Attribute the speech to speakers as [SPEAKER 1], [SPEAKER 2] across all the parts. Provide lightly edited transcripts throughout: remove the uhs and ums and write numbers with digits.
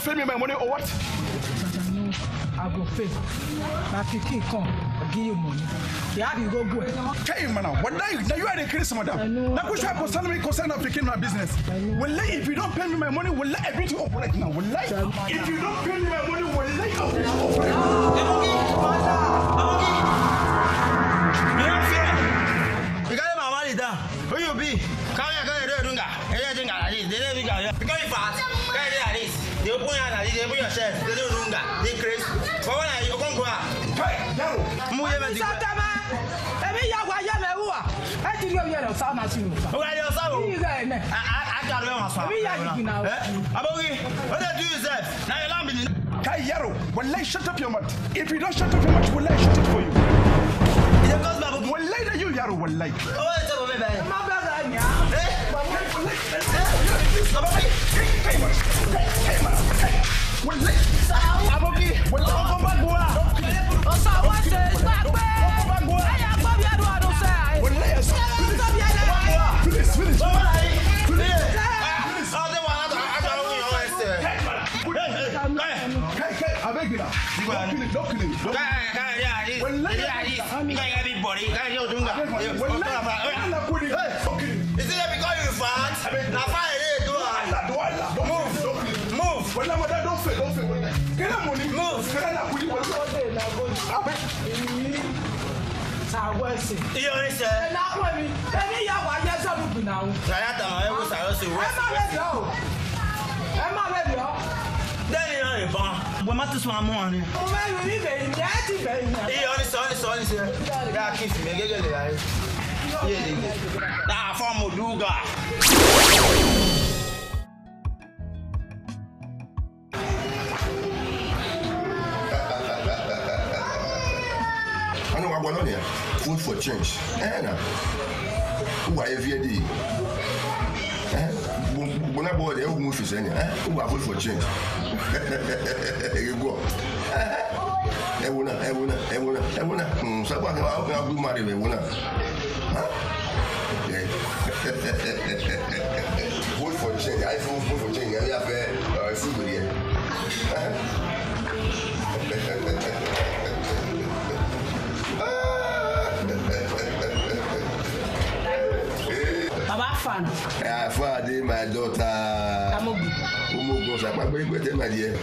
[SPEAKER 1] pay me my money or what?
[SPEAKER 2] I go pay. Now Kiki come, I'll give you money. Yeah, you go go.
[SPEAKER 1] Hey, man, what now you are the crazy madam. Now go try to concern me concern of picking my business. Well, if you don't pay me my money, will let everything operate now. Will let if you don't pay me my money, will let everything operate.
[SPEAKER 3] You got my money down. Who you be? Come here, go dunga. Anything like this. They never got. Because you fast. Can you like this? They open your eyes. They open yourself. They do dunga. They crazy. But when you come go out. Hey, Yaro. Move your body.
[SPEAKER 2] Emi ya wa ya me wo a. E ti ri o ye lo sa na si mo.
[SPEAKER 3] O ga yo sa o. I got me on so.
[SPEAKER 2] Emi ya you now.
[SPEAKER 3] Abogi, what do you say? Now you lamb me.
[SPEAKER 1] Kai Yaro, wallahi shut up your mouth. If you don't shut up your mouth, wallahi shut it for you.
[SPEAKER 3] It goes back.
[SPEAKER 1] Wallahi that you Yaro wallahi.
[SPEAKER 3] Oh, it's over me.
[SPEAKER 2] Ma ba ga nya.
[SPEAKER 1] Abogi, wallahi go back go out.
[SPEAKER 2] Osamwonyi gbagbe. Aya gbo bi adu adu se.
[SPEAKER 1] Wallahi finish. I beg you now. Don't kill him.
[SPEAKER 3] Is it because you fat? Move.
[SPEAKER 1] Don't fail. Get up money.
[SPEAKER 3] Move. You understand? Then you know the bomb. When Matus one morning. Honestly. That kiss me. Get it, guys. Yeah, nah, from Oduga.
[SPEAKER 4] I know what going on here. Food for change. Who are you? When I bought the old movies, who are food for change? You go. Everyone. Someone I'll do marry me. Food for change. I food for change. I have food with you.
[SPEAKER 2] Baba fan.
[SPEAKER 4] Father, my daughter. Omobude, my dear.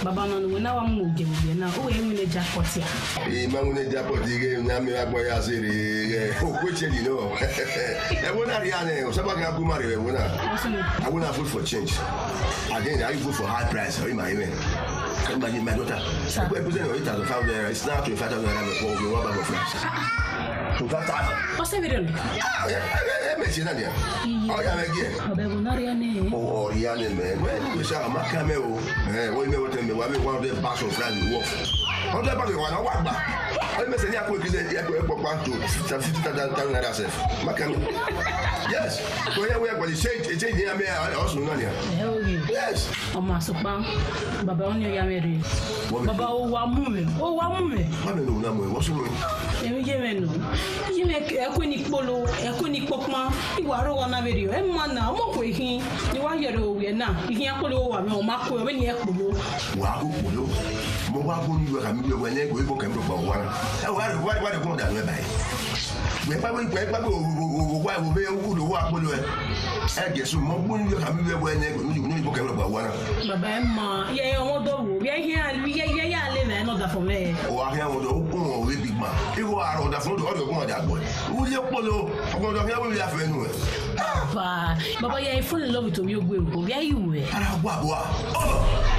[SPEAKER 2] Baba no we na wa mu game na o we mu le jackpot ya.
[SPEAKER 4] Ma mu le jackpot game na me agboya sere. O ko change no. E wona ria ne, o saba ga gumare we wona. I wanna vote for change. Again, I vote for high price. Or my man. Imagine my daughter. I represent 8,000 there. It's now 25,000 naira for me one bag of rice. 25,000.
[SPEAKER 2] What's everything?
[SPEAKER 4] Oh, yeah, again. Oh, yeah, man. When we saw a macameo, when we were telling me, one of the bags of friends wolf. On the back of one, I back. I must say, I could get to 50,000 naira. Macam. Yes. So here we are going to say, it's in here, I also know here. Yes.
[SPEAKER 2] Oh, my super. Baba on your yammer. Baba, oh, one moment.
[SPEAKER 4] I don't know, what's wrong?
[SPEAKER 2] You make a queenie polo, a queenie popma, you are on a video, and one now, more quaking. You are your own, we are now. You can't polo, no Marco, when you're polo.
[SPEAKER 4] Wow, Mowabu, you are when they go and go one. Why go down there? Why will be able to walk with you? I guess you won't have when they go about one.
[SPEAKER 2] Babama, yeah, we are here, we are living another for me.
[SPEAKER 4] Oh, I have no big man. You are on the front of the one that boy. Who you polo? I'm going to have with your friend.
[SPEAKER 2] Baba, you are full in love with you. Where are you?
[SPEAKER 4] What?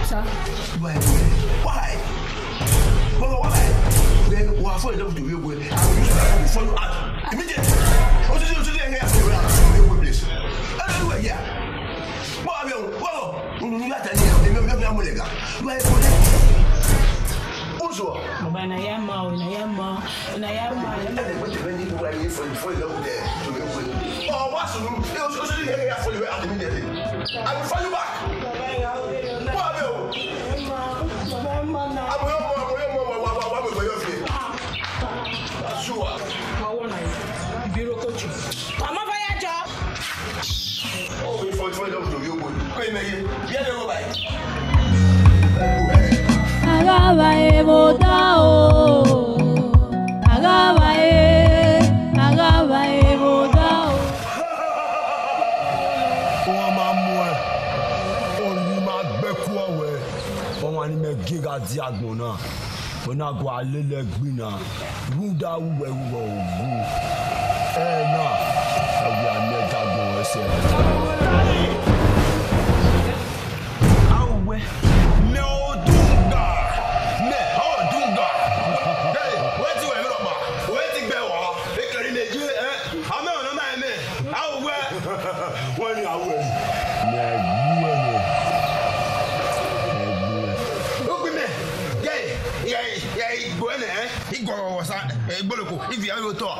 [SPEAKER 2] Sir,
[SPEAKER 4] why? Then we are full in love with you. I will follow up immediately. What did you do here? Please. Yeah. Wow. You got a I will follow you back. Oh, we find out to you.
[SPEAKER 5] AGHAVBAHIA-VBODARO. AGHAVBAHIA-VBODARO.
[SPEAKER 6] Ni me giga diagbona ona go alele gbina ruda uwe uwe ogu na awi amega go ese awe me odunga hey weti we mi roba weti gbe wo e keri meje ame ona ma me awe woni awe me gbuwe ni if you have talk,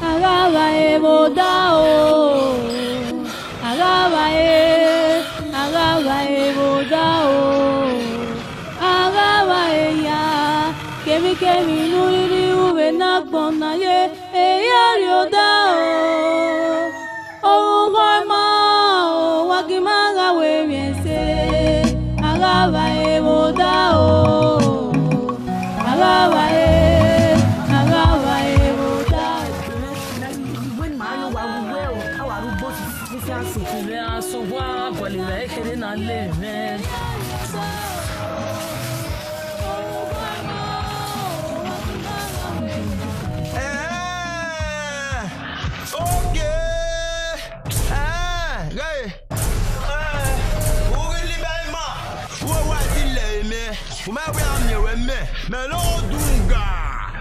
[SPEAKER 5] AGHAVBAHIA-VBODARO. AGHAVBAHIA-VBODARO. AGHAVBAHIA kemi nuri uwe na gbona ye eyari odao oruhoma o wagimaga we miense AGHAVBAHIA-VBODARO.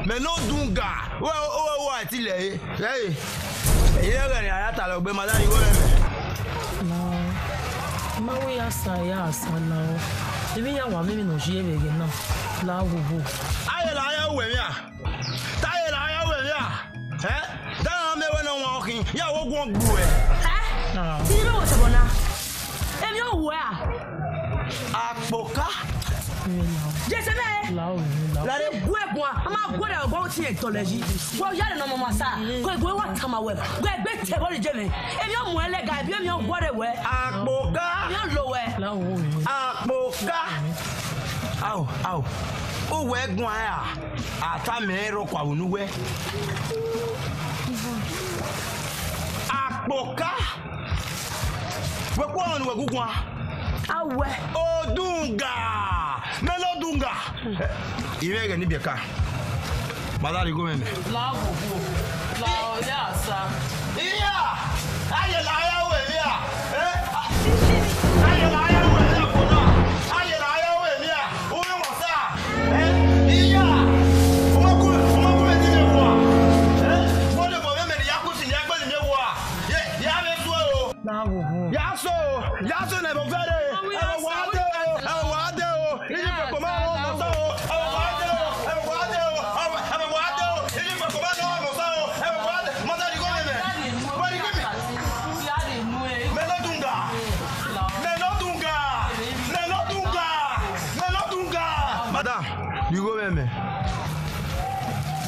[SPEAKER 6] Melodunga wo atile hey yere ni ayata lo gbe madani wo me
[SPEAKER 7] ma we asa na o ebi ya wa mimi no je bege na la wo
[SPEAKER 6] aye la ya we mi a taye la ya we mi a da me we no wa okin ya wo gun gbu e
[SPEAKER 7] ti ni wo se bona ebi o wo a
[SPEAKER 6] apoka
[SPEAKER 7] je se be la de gwe gwa ama gwa da gwa ti ecology gwa ya de no mama sa gwe wa tama we gwe te bo je me ebi o mu elega ebi o mi o gwa de we
[SPEAKER 6] apoka
[SPEAKER 7] mi lo we
[SPEAKER 6] apoka au o we gun ata me ro kwa unu we apoka we kwa onu we gugun
[SPEAKER 7] awe
[SPEAKER 6] odunga melodunga iwege ni beka madari go meme
[SPEAKER 7] la ya sa
[SPEAKER 6] iya aye la ya we ya aye la ya we ya kona aye la ya we ya o mo sa iya o mo ku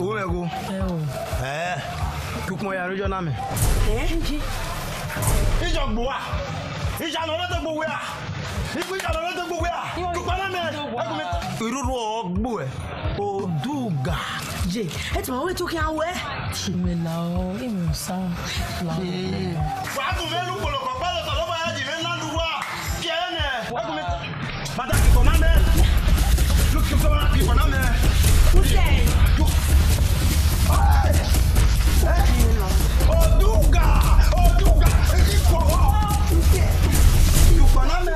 [SPEAKER 3] Où est go? Comment ya rujo na me? Ijo gboa. Ija no le gbo we a. Iku ija no le gbo we a. Ku pa na me. Iruru ogbo e. Oduga.
[SPEAKER 7] Je, et ma we to ki an we.
[SPEAKER 2] Me la o, e mo sa. La.
[SPEAKER 3] Wa tu me lu polo ko pa lo so lo ba ya ji me na lu wa. Ki ene. Wa ku me. Mata ki ko na me. Look ki so na ki ko na me.
[SPEAKER 7] Who say?
[SPEAKER 3] Oduga! Oduga! You can me.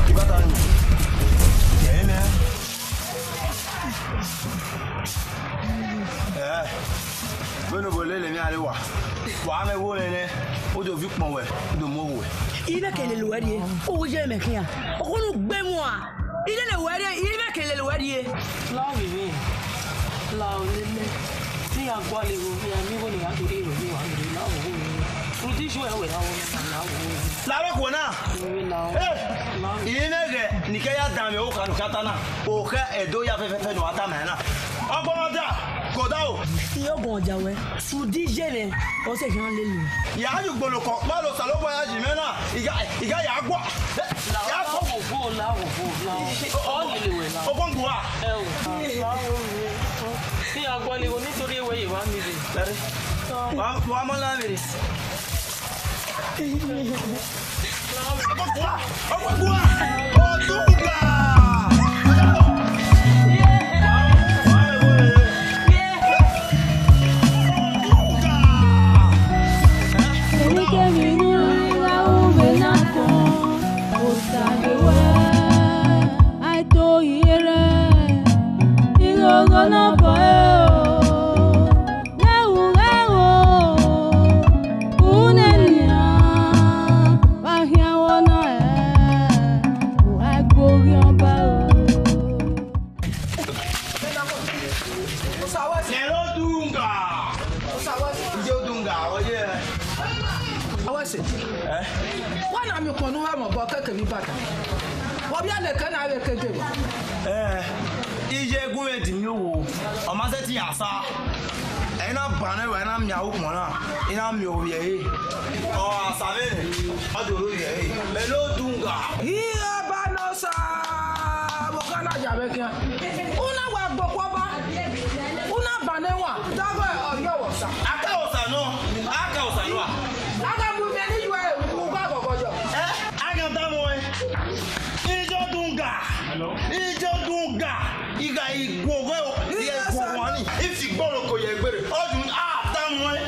[SPEAKER 3] You got on me. Yeah, man. Bueno, bolele mi alewa. Wa me wo lele. O do vi pon we. O do mo we.
[SPEAKER 7] Ile kele lo wadi. O je me kian. O ko nu gbe mu a. Ile le wadi, ile kele lo wadi.
[SPEAKER 2] La vive. La lele. Ti agwa le go ya mi go ni ga dori ro ni wa ni la wo. Fruti jo e we la wo na wo.
[SPEAKER 3] La ro ko na. Ile ge ni ke ya dan me o kan katana. O ke edo ya fe no ata me na. Ogbomoda ko da o.
[SPEAKER 7] Ti o gon jawe. Fruti je le. O se kan le lu.
[SPEAKER 3] Ya ju gbolo ko ma lo salo boya ji me na. Iga ya gwa. Ya ko
[SPEAKER 2] go la wo la. O le we la.
[SPEAKER 3] O kon gwa.
[SPEAKER 2] La wo. Ti agwa le go nítorí ewe wa mi be.
[SPEAKER 3] Lare. Wa mo la mi.
[SPEAKER 8] Wana mi konu ha mo boka ke mi bata. Wo bia le kana we ke de.
[SPEAKER 3] Ije gun e di mi owo. O ma se ti asa. E na ba na we na mi awu mo na. Ina mi o ye e. O asa be. O do ro ye e. Me lo dunga.
[SPEAKER 8] Iya ba no sa. Mo kana ja be ke. Una wa gboko ba. Una ba ne wa. Dago e oyo wo sa.
[SPEAKER 3] Aka o sa no. Aka o sa no.
[SPEAKER 8] Aga bu me ni ju e ku ga gogojo.
[SPEAKER 3] Aga da mo e. Ijo dunga. Ijo dunga. Iga igwogo ye gwo wani. If you gboro ko ye gbere. Odun da mo e.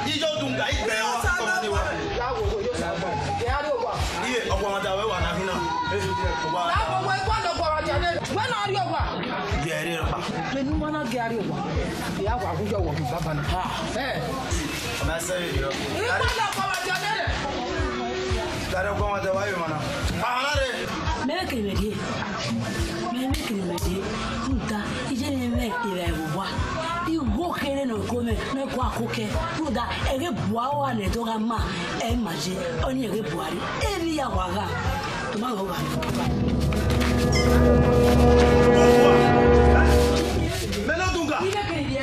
[SPEAKER 3] Ijo dunga igbe wa ko ni wa.
[SPEAKER 8] La wo ko yo sa gba. Ke ari o wa.
[SPEAKER 3] Iye ogbo ma da we wa na hina.
[SPEAKER 8] La wo we kwa do ko ja ne. We na ari o wa.
[SPEAKER 3] Ge ri pa.
[SPEAKER 8] Me nu mana ge ari o wa. Ya wa ku jo wo ku baba na.
[SPEAKER 3] Ma se yo.
[SPEAKER 8] Iri kwa do ko ja ne.
[SPEAKER 3] Dare ko ma da wa yo mana. Pa na re.
[SPEAKER 7] Me ke me ge. Me ke me ge. Nta ije ne me ire wa. Di wo kere no ko me kwa ko ke. Nda ere bua wa ne to ga ma e ma je. Oni ere buari. Eri ya wa ga. To ma go ga.
[SPEAKER 3] Melo dunga.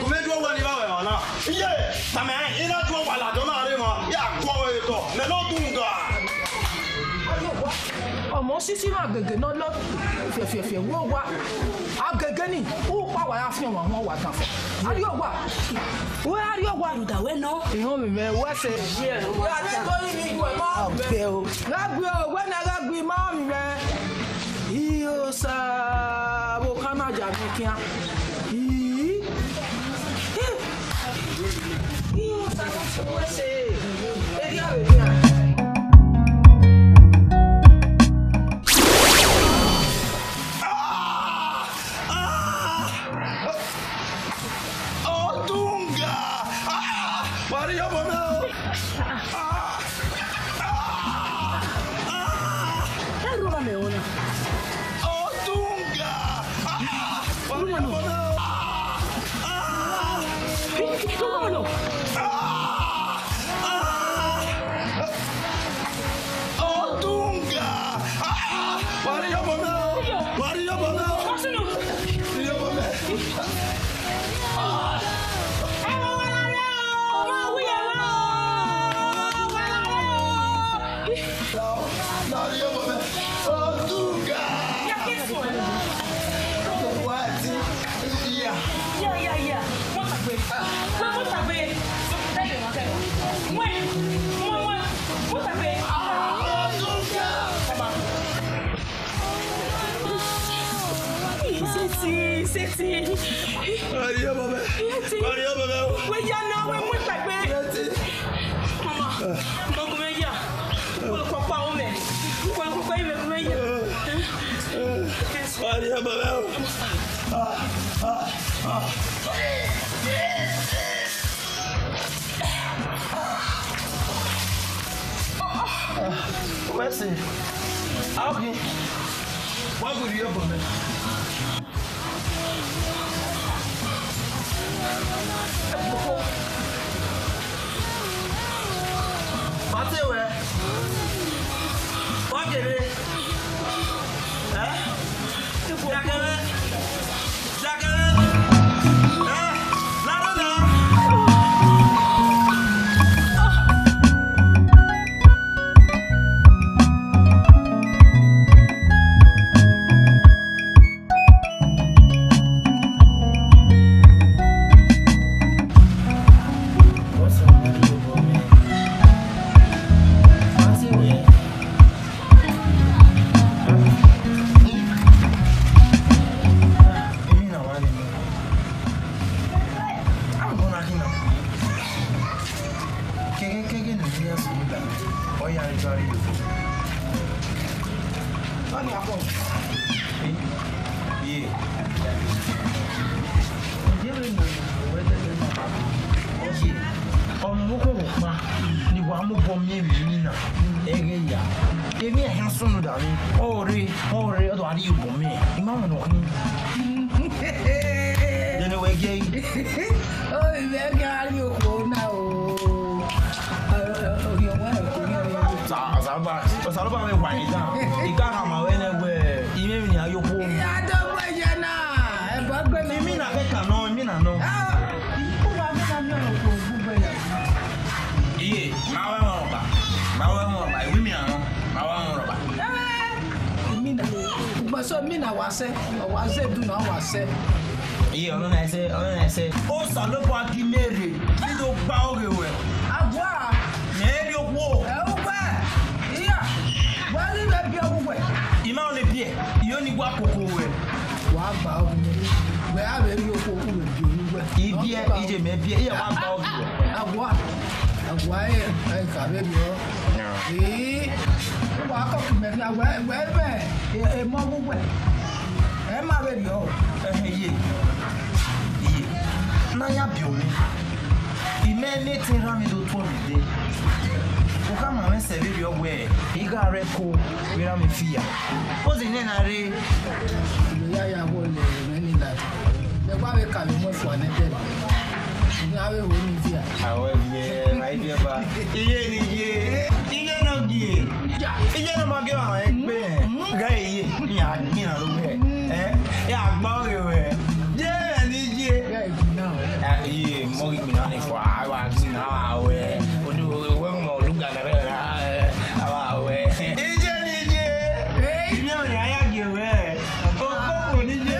[SPEAKER 3] Come do wa ni ba we na. Iye, ta me ina do wa la do na re mo. Ya ko we to. Melo dunga.
[SPEAKER 8] Ọmọ sisi ma gege no lo fe wo wa. Agege ni o pa wa ya fi won wa tan fo. Ari o wa. Wo ari o wa
[SPEAKER 7] Da we no.
[SPEAKER 8] Ihun mi me wa se. Ya le ko ni mi mo be o. Ragbe o, we na ragbe ma mi me. Iyo sa bo kana ja mi kian. Iyo sa wo se. E dia we dia.
[SPEAKER 7] Era una meona.
[SPEAKER 3] Oh, Dunga!
[SPEAKER 2] Seti.
[SPEAKER 6] Maria baba. Maria baba.
[SPEAKER 2] We ya na we mu pagbe. Mama. Mo me ya. Ko pa o me. Ko me ya.
[SPEAKER 6] Maria baba. Merci. Okay. What would you have me? What's it where? What is it? Huh?
[SPEAKER 3] Yeah, on I say, oh, Salopon, he made it. You don't bow away.
[SPEAKER 8] Agua.
[SPEAKER 3] Maybe you walk.
[SPEAKER 8] Yeah. Well, you may be away.
[SPEAKER 3] You only be, you only walk away.
[SPEAKER 8] What bow? Where are you?
[SPEAKER 3] If you may be here, one bow.
[SPEAKER 8] Agua. Agua, I can't be. Eh? Walk up to me. Where? A mobile way. Am I ready?
[SPEAKER 3] Naya biome. Imene tera mi do to mi de. Ko ka ma me serve your way. Iga reko we ra me fia. O ze ne na re.
[SPEAKER 8] Ya wo le many life. The wa we ka me mo for na de. Ni awe wo mi fia.
[SPEAKER 3] Awe ye, my dear ba. Iye ni ye. Iye no gi. Iye no ma ge wa e pe. Ga iye. Ya ni na lo we. Ya gba o we. Yeah, ni ye. Yeah, more than for hours now. We do more look at our way. You know, I have you where. Oh, did you?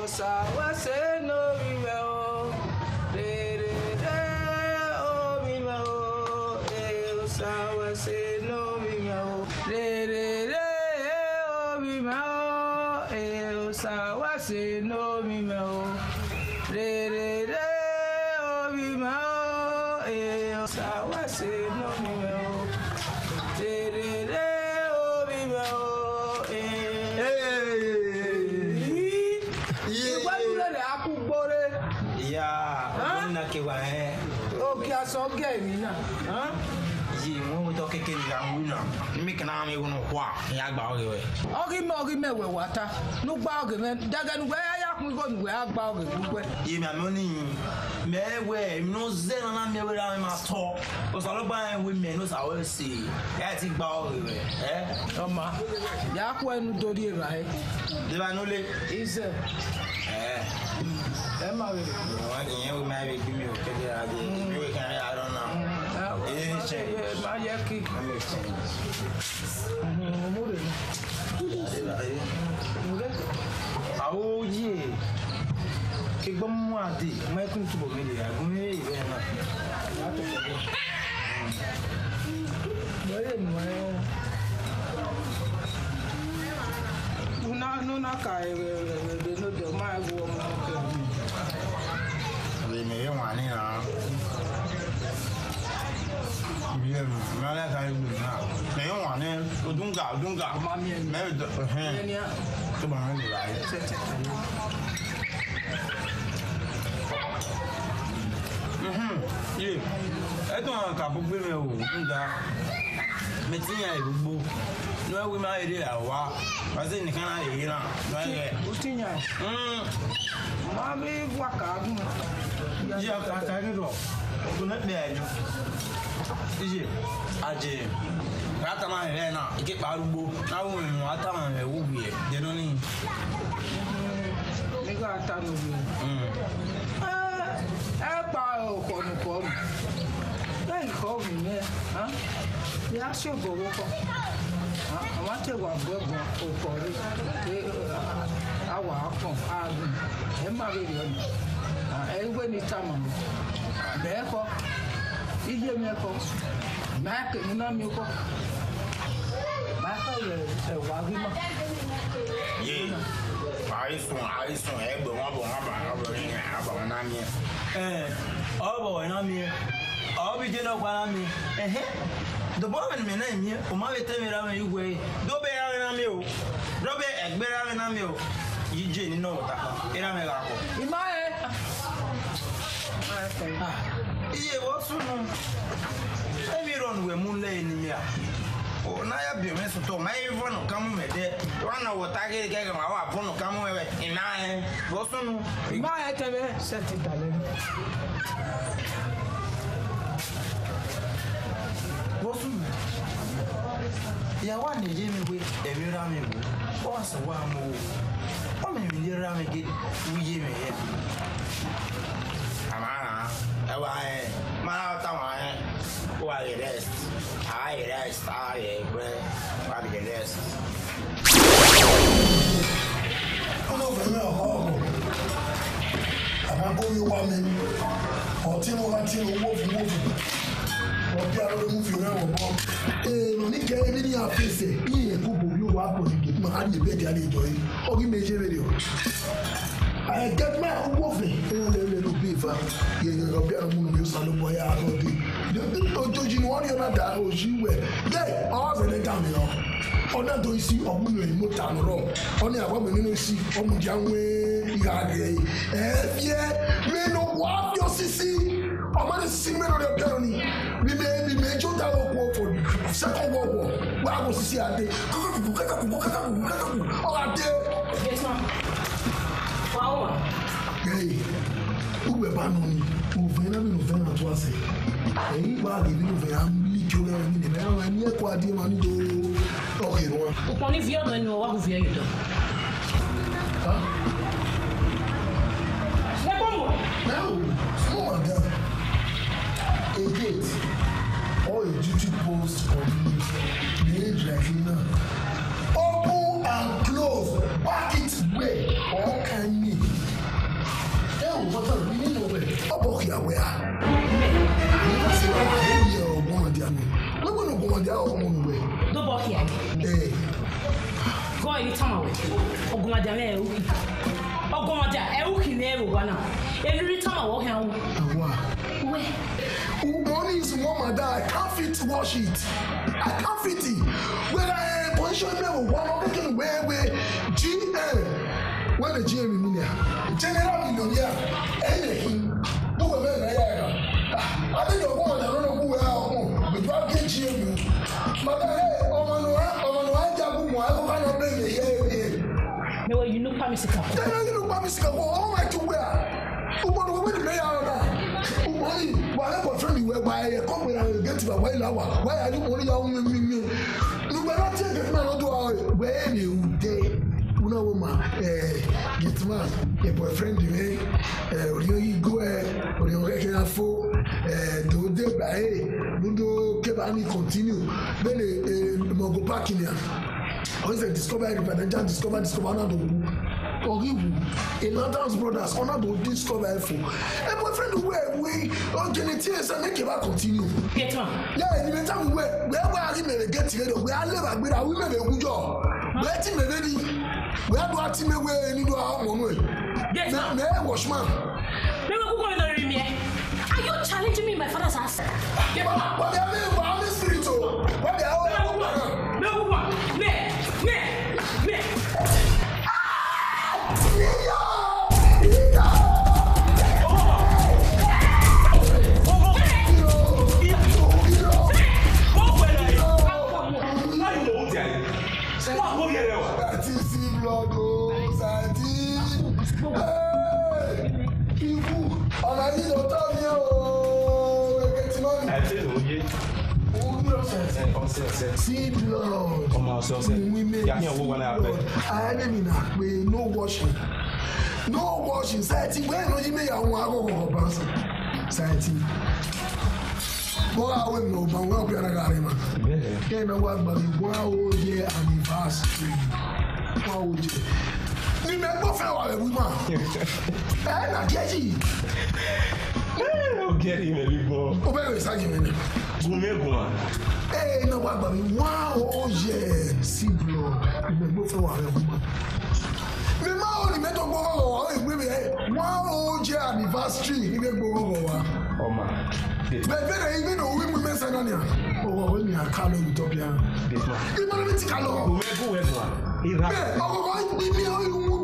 [SPEAKER 8] Osa was no email. Oh, email. Osa was no email. Oh, email. Osa was no email. So get me now. Huh?
[SPEAKER 3] Ye, we talk again. Make an army on what? Yagba.
[SPEAKER 8] Ogi me we water. No bag men. Dagan where I am going where I bag.
[SPEAKER 3] Ye, my money. Me we no zen and me we am at all. Because all about women knows I will see. I think bag.
[SPEAKER 8] Oma. Yakwen do the right.
[SPEAKER 3] The manole
[SPEAKER 8] is Emma,
[SPEAKER 3] you might give me a I don't know.
[SPEAKER 8] My yaki.
[SPEAKER 3] Oh, yeah. Kick one more day. My comfortable media. I go here.
[SPEAKER 8] no na ka no de ma go mo ka.
[SPEAKER 3] We me one na. Bien, mala ka yu na. Me one odunga. Ma mi me do. To ba ni la. Yeah. I don't have a problem. Metia Igbo. No, we might do a walk. I think the kind of year.
[SPEAKER 8] Mammy, walk out.
[SPEAKER 3] Yeah, I can't go. Do not be a is it? Ajay. Ratama Hena, get Barubo. Now, what time I will be? They don't need.
[SPEAKER 8] They got a ton of you. Then call me, huh? The actual go over. I want to go for it. Our phone, Emma video. Every time, therefore, you hear me a call. Mac, you know me. Mac, a wagima.
[SPEAKER 3] Yeah. I saw everyone. I'll be getting up by me. The boy and me name here, or my tell me around you way. Don't be out in a meal. Robert and bear out in a meal. You didn't know that. In a miracle. In my head. Yeah, what's so long? Let me run with moonlight in here. Oh, now I've been messed up. My phone come with it. One of what I get my phone come with in my hand. What's so long? My head, set it down. Yeah, one day Jimmy with a Rami. Once a while more. Or maybe the Rami get we Jimmy here. Amana, my time, why it is. I rest, I bread, why it is.
[SPEAKER 9] I'm over here, I'm going to woman or Tim Wolf. Ọ̀bí àwọn ọmọ fi rẹ̀ wọ̀ bọ́. Èrò ní kẹ́ ẹbí ní àfẹ́sẹ̀ yìí ẹ̀kú bòbí wà á pọ̀ nígbè máa á lè bẹ́ẹ̀ di àlejò yìí. Ọ̀gí mi ṣe bẹ̀rẹ̀ o. Àyẹ̀kẹ́ owó fẹ̀ ẹ̀rọ lẹ́nu ló bí ìfà. Yẹ̀yẹ̀ ọ̀bí àwọn ọmọ mi sọ ló bọ̀ yà á lọ́dẹ. Ojoojì ni wọ́n ní ọ̀nà dà òṣì wẹ̀. Bẹ́ẹ̀ ọ̀hún àbẹ̀lẹ̀ dà mí lọ. Ọ̀nà tó isi ọ̀gbìn yẹn mo tà lọ́rọ̀. Ọ̀nà àbọ̀mọ̀ nínú isi ọmọdé àwọn ìhà rẹ̀ yìí. Ẹ̀ẹ́fẹ́ mẹ́nu wà á fi ọ̀sísí. Ọmọdé sísí mẹ́nu rẹ̀ bẹ̀rù ni. We may joke that for Second World War. Where I was to see a day. Oh, a day.
[SPEAKER 2] Yes, ma'am. Wow.
[SPEAKER 9] Hey, who were banning? Who venom to us? Anybody who venom, you know, and yet what do you want to do? Okay, one.
[SPEAKER 2] Upon if you don't know what you do.
[SPEAKER 9] No, a gate. Or a duty post on the age like now. Open and close, back it way, or can me. Oh, what are we in the way? Oh, here we are. I say, oh, go on, dear me. We're going to go on their own way.
[SPEAKER 2] Don't walk here.
[SPEAKER 9] Hey.
[SPEAKER 2] Go anytime away. Oh, go on, dear. Oh, go on, dear. Every never one. Every time I walk here. Where?
[SPEAKER 9] Money is mama that I can't fit to wash it. I can't fit it. When I position me one looking where GM. When the GM millionaire, general millionaire, anything. Do a man. I think you're going to run a who are but you are getting GM. But hey, I cannot bring the here.
[SPEAKER 2] No, you know, Pamisika.
[SPEAKER 9] You know, Pamisika. Oh, my to wear. Who want to win the mayor? Why am I trying to wear by a company and get to a while hour? Why are you only on me? You better take it, man. Do I wear you day? Una woman, get man, a boyfriend, you go or you reckon a fool, do they buy, do Kebani continue, then a Mogo back in here. Once they discover everybody, they discover another Ilada's brothers, honor to discover info. A boyfriend where we on genetics and make it continue.
[SPEAKER 2] Get on.
[SPEAKER 9] Yeah, in the time where we get together, we are never with our women a good job. Let him ready. Where do I see me where you do our own way?
[SPEAKER 7] Yes, ma'am.
[SPEAKER 9] Washman.
[SPEAKER 7] Are you challenging me in my father's house?
[SPEAKER 9] Yeah, but I'm a spirit. What the hell?
[SPEAKER 7] No, me.
[SPEAKER 9] See blood. No washing. No washing. Society. Where no you may have one society. Boy, I will know, but we'll be a garima. Can't know what, but 1 year anniversary. 1 year. Remember, fellow woman. And I get you.
[SPEAKER 6] Get him a little more.
[SPEAKER 9] Where is argument? Hey, no, but 1 year. See, blood. Remember, fellow woman. Remember, only met on Bogo. 1 year anniversary. Even Bogo.
[SPEAKER 6] Oh, man.
[SPEAKER 9] But even though we women say no, oh, when you are calling Utopia, you want to call.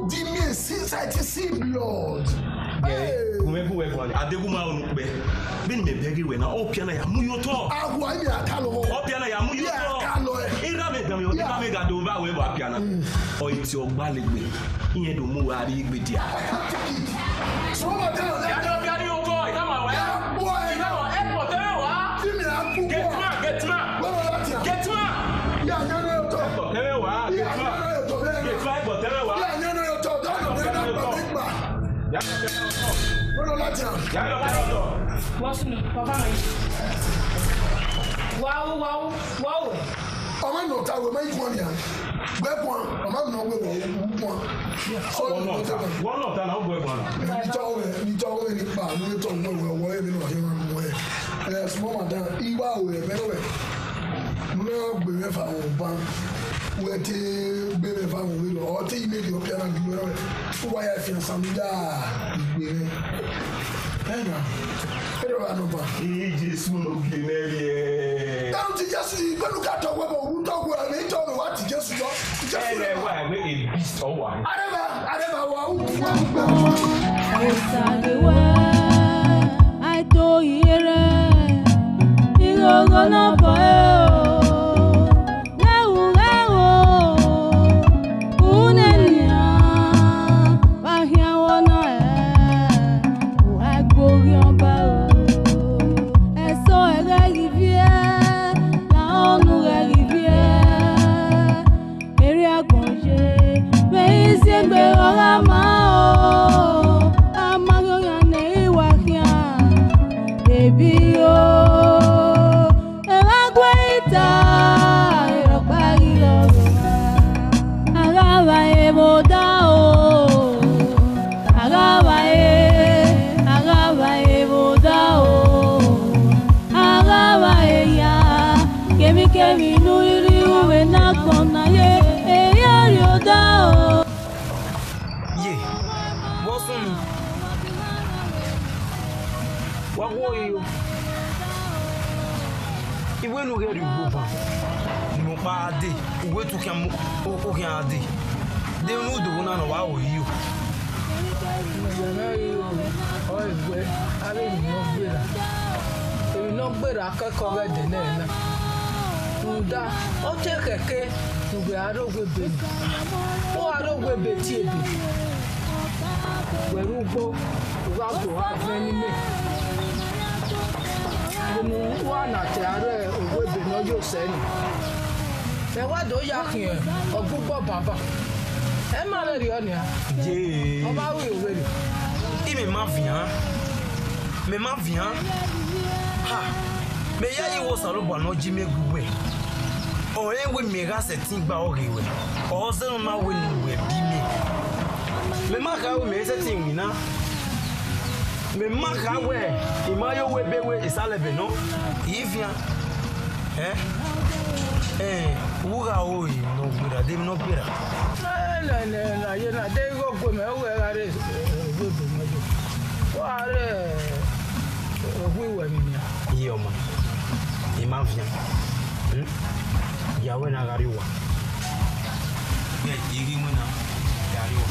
[SPEAKER 9] Give me a society see blood.
[SPEAKER 6] Adeguma onukbe. Been me begi we na opiana ya muyoto.
[SPEAKER 9] Agwa ni akalo.
[SPEAKER 6] Opiana ya muyoto. Ira me dami ira me ga do ba we ba piana. O iti ogbalegbe. Iyen do mu ari igbe dia.
[SPEAKER 9] So what tell
[SPEAKER 6] ya do piani o boy, come on.
[SPEAKER 9] Boy,
[SPEAKER 6] come on. Airport there wa.
[SPEAKER 9] Give me a
[SPEAKER 6] Get man. Get man.
[SPEAKER 9] Yeah, no.
[SPEAKER 6] There wa. Get man. But there wa.
[SPEAKER 9] Yeah, no.
[SPEAKER 6] Yeah.
[SPEAKER 2] What's new? Papa. Wow.
[SPEAKER 9] I'm not going to make one. I'm not going to make one.
[SPEAKER 6] One of them, I'll go one.
[SPEAKER 9] You told me, you told me, whatever, small than Iyamu, no, be for our bank. Where the baby family or take me to your why I feel some
[SPEAKER 6] He just smoking.
[SPEAKER 9] Don't you just look at the web who talk well and told me what to just drop.
[SPEAKER 6] I
[SPEAKER 5] told you, you gonna
[SPEAKER 3] setting ba oriwe o se no ma we nu we bi me ma ka we setting wi na me ma ka we imayo we be we isalebe no ifia Uga oi no gbera, dem no gbera.
[SPEAKER 8] Na ye na de go go me o ga re. Wa re. O wa mi nia.
[SPEAKER 3] Iyo ma. Ima via. Ya we na gariwa. Be igi mo na gariwa.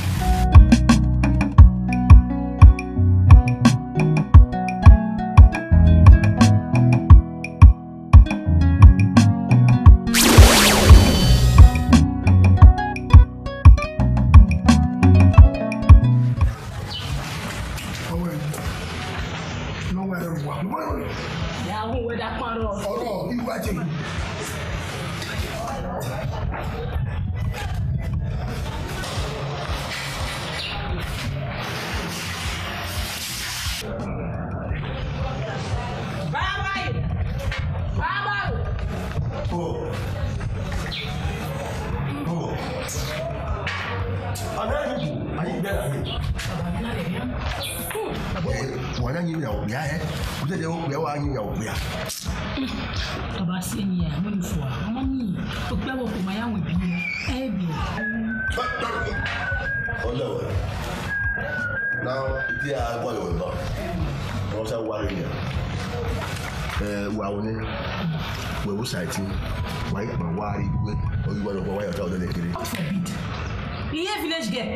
[SPEAKER 2] Village girl.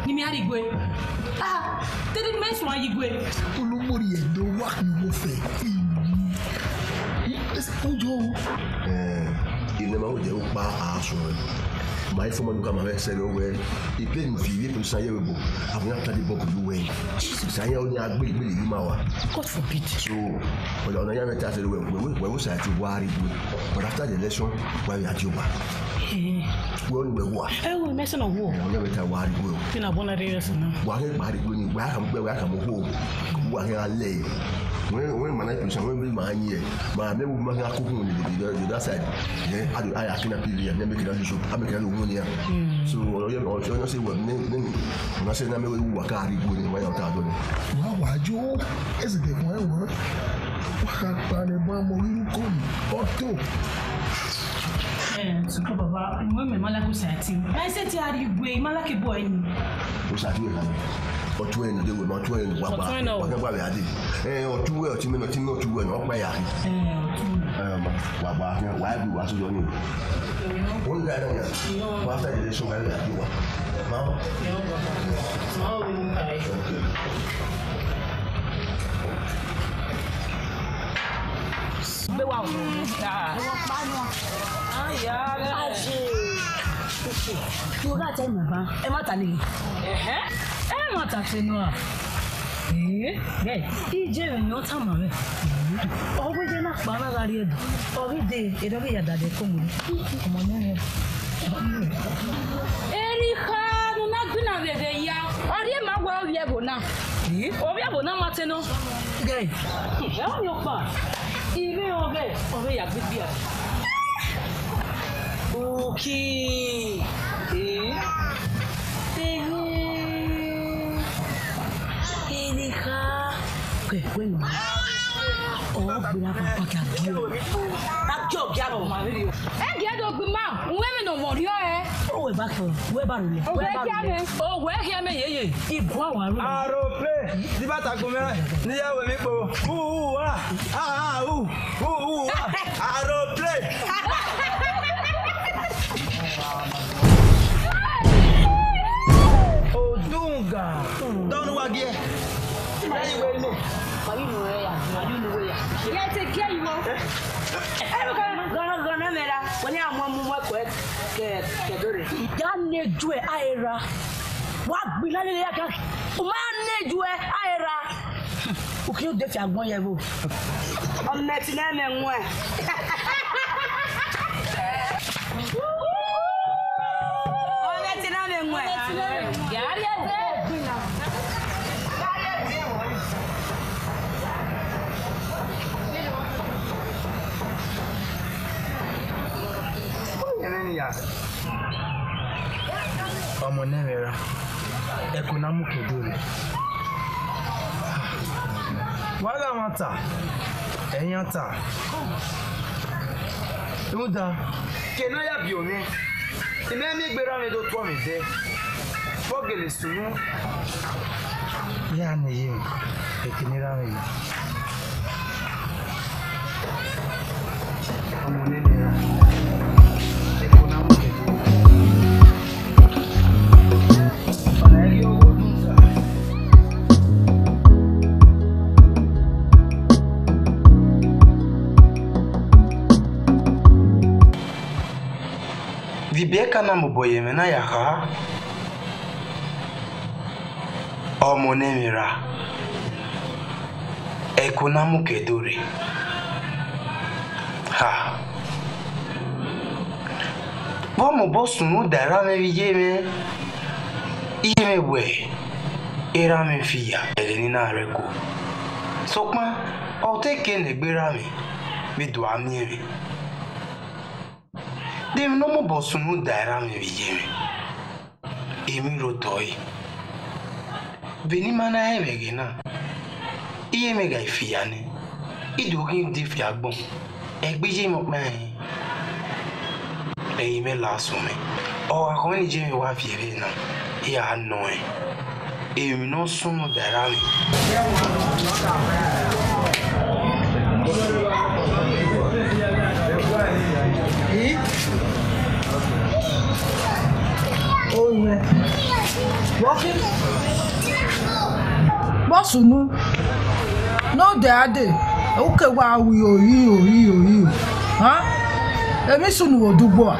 [SPEAKER 2] Ni mi ari gwe. Did men's why you gwe?
[SPEAKER 9] Olumori e do work ni mo fe. Ojo.
[SPEAKER 4] Il ma o de o pa aso. My former government said, "Oh, well, he played with you to say, oh, I'm not telling you about the way." Say, "Oh, yeah, believe you, Mawa."
[SPEAKER 7] God forbid.
[SPEAKER 4] So, well, on the other side, we was at the worry, but after the election, why we had you back? We only were what?
[SPEAKER 7] Oh, we messing a war.
[SPEAKER 4] I never tell why you will.
[SPEAKER 7] Pin up one of the others now.
[SPEAKER 4] Why anybody going to welcome home? Why I lay? When my life is my year, my name will make a cook on the other side. I can appeal and make it a show. I make a woman here. So, you say, well, I say, I'm going to work out in my own town.
[SPEAKER 9] Wow, Joe, is it the one word? What kind of bomb will you come? Otto.
[SPEAKER 2] So, Papa, when my Malaco said, I said, you way, Malaki boy.
[SPEAKER 4] What's that? Or 20, they will not 20, whatever I did. Or 2 or 2 minutes, not 2 and not my eye. Why do I do you? One guy, after the election, I let you. Mama?
[SPEAKER 7] You got to remember, Ematani. Ematatino. EJ no time. Always enough, Banagari. Every day, it only had that they come. Come on, Erika, not been a day. Are you my well, Yabona? Or Yabona Martino? Gay. Tell your part. Even obey, obey a good beer. Okay. Okay, wait. Oh, we have a pack of you. That job, Jabo, my video. And get up the mouth. Women don't want you, eh? Oh, we're back for where about me? Oh, where here, me? If one are
[SPEAKER 3] play. The Batacoma, near with me. I don't play. Oh, Dunga. Don't work here. Anyway, no. But you know where you are. You know where you are.
[SPEAKER 7] Yeah, take care, you know. When I'm one more quick, Yan Jue Ira. What will I like? Man, Jue Ira. Who killed the Fagboy? I'm not in them one.
[SPEAKER 3] Ọmọ nẹ́rẹ̀ẹ́ra ẹkùn náà mú kòdó rẹ̀ wọ́n láwọn tà ẹ̀yàn tà Muda, can I have you? The name is Berame do Tommy there. Forget it soon. Yanni, you can hear me. I'm on in here. Vibeka na muboye mena yaka omonemira ekuna mukeduri ha bomo bosunu dara me bijeme iyeme we era me fiya elina reko sokma o te kene gbera mi bi do ami mi dem no mo bosunu dara me bijeme emi rotoi Benin mana hebegena iye mega ifiane idogi ndi fiagbon egbeje mo pan e me la sume o akoni je mi wa fiere na ya no e mi no suno dara mi
[SPEAKER 8] oh yeah walking Bosunu no dade okay wa wi oyi ha emi sunu odugbo a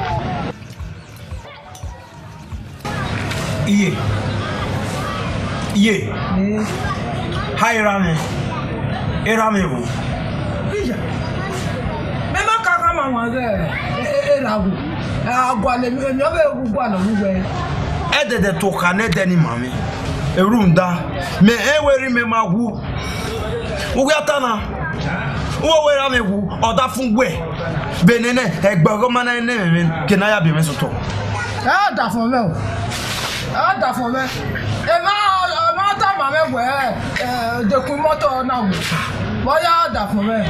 [SPEAKER 6] iye hairame erame wo
[SPEAKER 8] ija me ma kaka ma wa ge eragu agwale mi o be egugbo ala wuwe
[SPEAKER 6] edede to kane deni mami erunda me eweri me magu ugatana wo wera me wu oda fun gwe benene egbogo mana ne me kenaya bi me soto
[SPEAKER 8] da fun me o da fun me e ma ta ma me gwe de kun moto na wo boya da fun me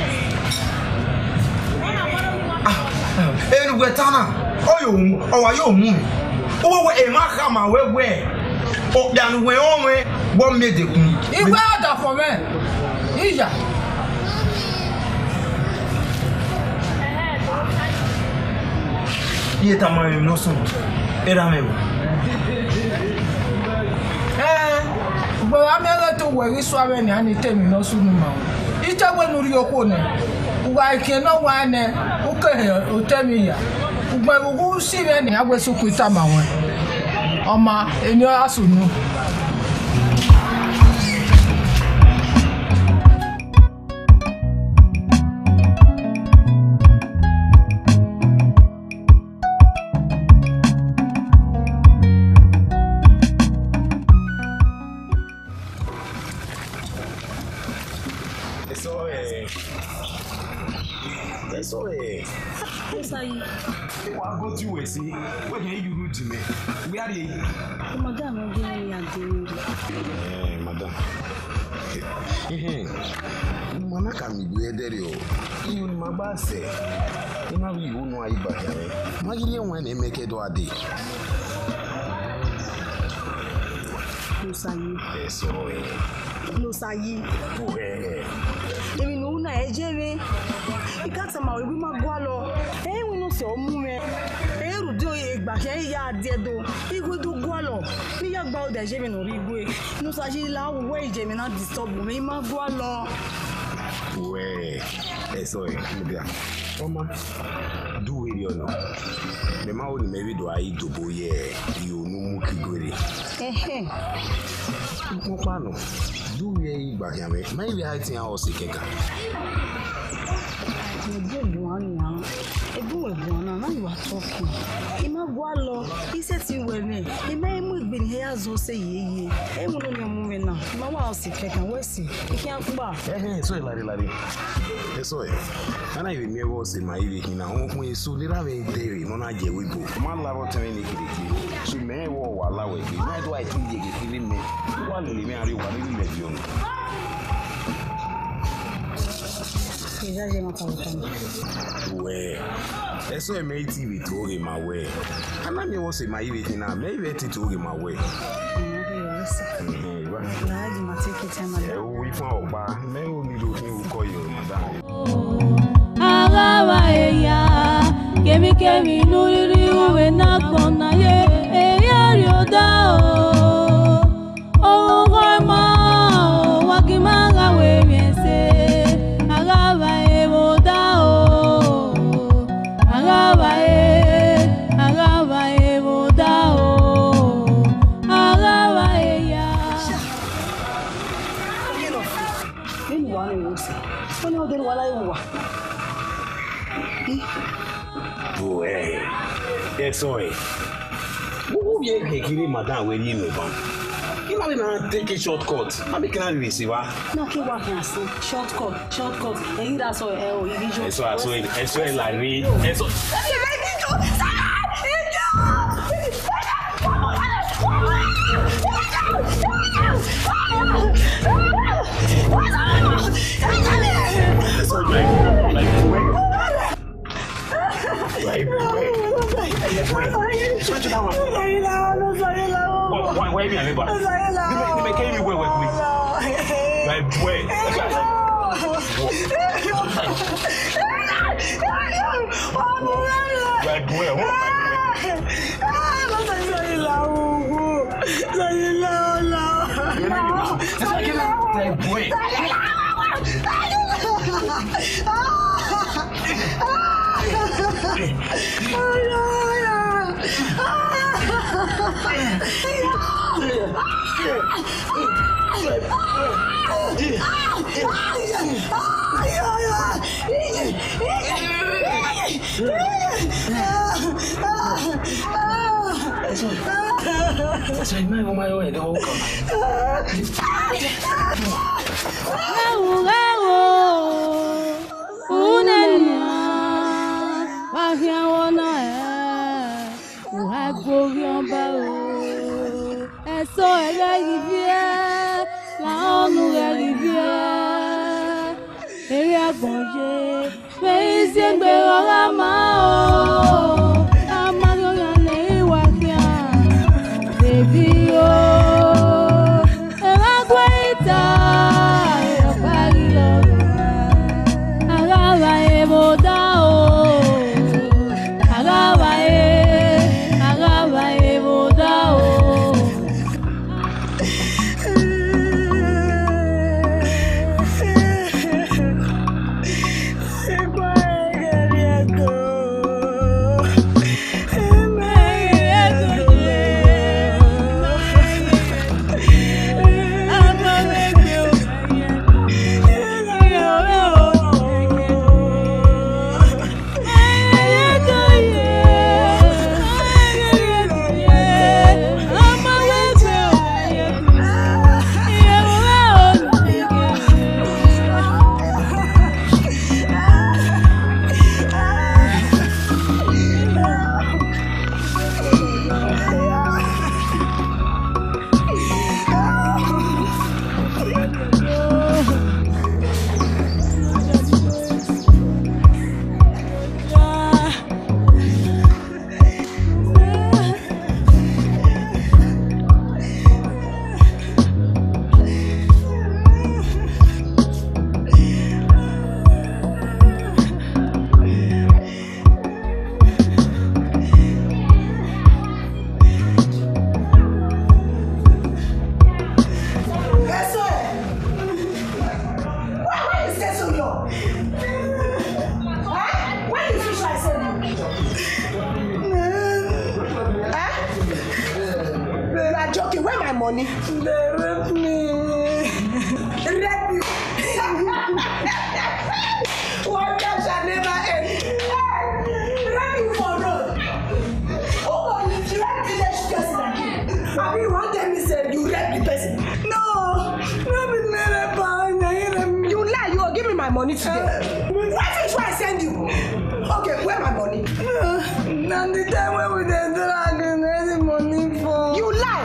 [SPEAKER 6] enu gwetana oyo owa yo mu owo e ma ka ma wewe o dan we onwe bo medekun
[SPEAKER 8] igwe ada for me ija
[SPEAKER 6] iye tamami no so era mewo
[SPEAKER 8] gbo amere to we ri so ame ni ani temi no sunu ma ije gbe nuri oko ne uwa ike no wa ne o ke o temi ya ugbe bugu si me ni agbe so ku ta ma won Oma eni asunu
[SPEAKER 6] Wa go to we see when you root me. We are here.
[SPEAKER 2] Madam,
[SPEAKER 4] madam. Mana kami bi edere o. Iyu ni magba se. Ina wi unu ayi ba kare. Magiri enwe na emeke do ade.
[SPEAKER 2] Lusayi.
[SPEAKER 4] Eso
[SPEAKER 2] Lusayi. Emi no na ejere. Ikata ma we bi magwa lo. We no se omu me. Rudo egba ke ya dedo. Igwe do gwalo. Ni ya gba o de je me no ri igwe. Lusayi la wo ije me na disturb me magwa lo.
[SPEAKER 4] We. Eso mbia. Oma. Do we you know. Me ma o ni me wi do ayi dobo ye. You no mu kigore. Mo pa no. Do we igba ya me. Ma wi ha tin a o se keka. Now you are talking. Ima gwalo, he said you were me. He may move been here so say ye. I will know your moving now. My house if I can wait see. You can't go back. So laddie. So and I even never see my evening now. When so little dairy, no I we go. Man love to me. So may war allow it. Why do I think you giving me? One will marry one will let you.
[SPEAKER 2] já já não falando.
[SPEAKER 6] Ué. É só meio TV to him away. I'm not going to say my even now. Maybe it's to him away.
[SPEAKER 2] Verdade, mas que tem mais.
[SPEAKER 6] We found bar. Maybe we do you call you madam.
[SPEAKER 5] AGHAVBAHIA kemi nuri we na kona ye rioda o ma wakimanga we miese AGHAVBAHIA-VBODARO AGHAVBAHIA-VBODARO
[SPEAKER 6] Ué. É só aí. Who be kiri madam we ni me ban. You know na take a shortcut. I be can receive wa.
[SPEAKER 2] No ke wa kan say shortcut. E da so e o iri jo.
[SPEAKER 6] Eso la ri. Eso. Why me Illebor? You make me work with me. Like boy. Like boy.
[SPEAKER 2] money.
[SPEAKER 8] They raped me. Rape you. One cash I never end. Rape you for road. Oh, you rape the next person again. I mean, one time he said you rape the person. No, you lie. You will give me my money today. Why did I send you? Okay, where my money? Now the time when we did the money for you lie.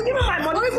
[SPEAKER 8] Give me my money.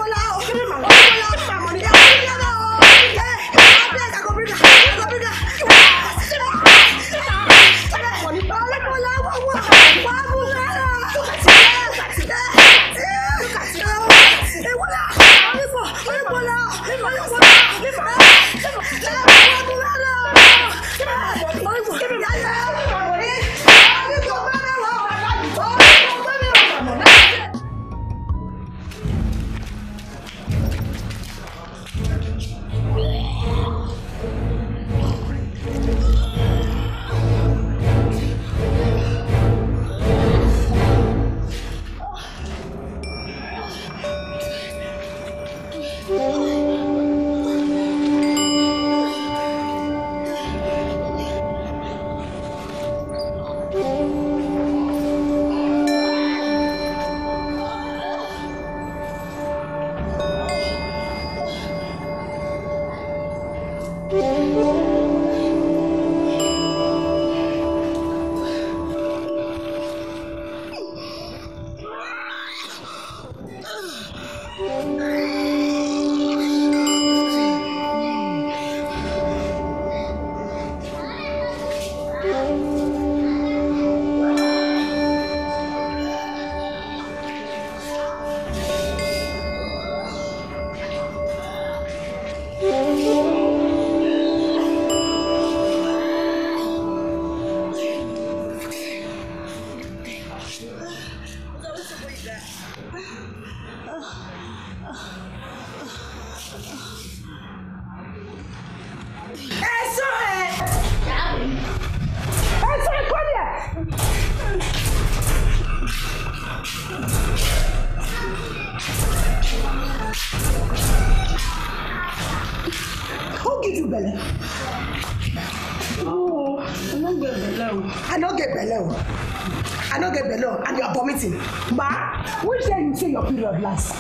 [SPEAKER 2] I don't get below and you are vomiting. Ba, which day you say your period last?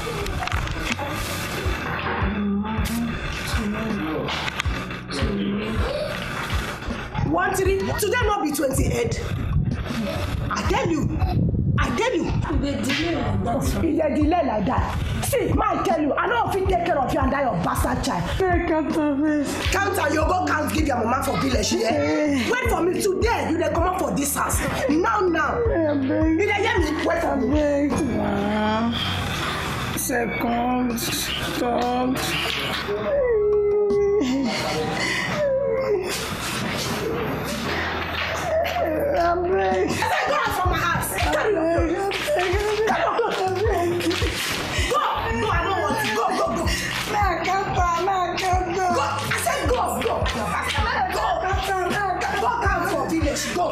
[SPEAKER 2] 1 3. Today not be 28. I tell you. It's a delay like that. See, man, tell you, I know if you take care of you and that your bastard child. Counter, you go can't give your mama for village. Wait for me today. You dey come up for this house. Now. You dey hear me? Wait for me. Second, third. I'm ready. Go out from my house. Go. No, I don't want to. Go. I can't go. Go. I said go. Go count for village. Go.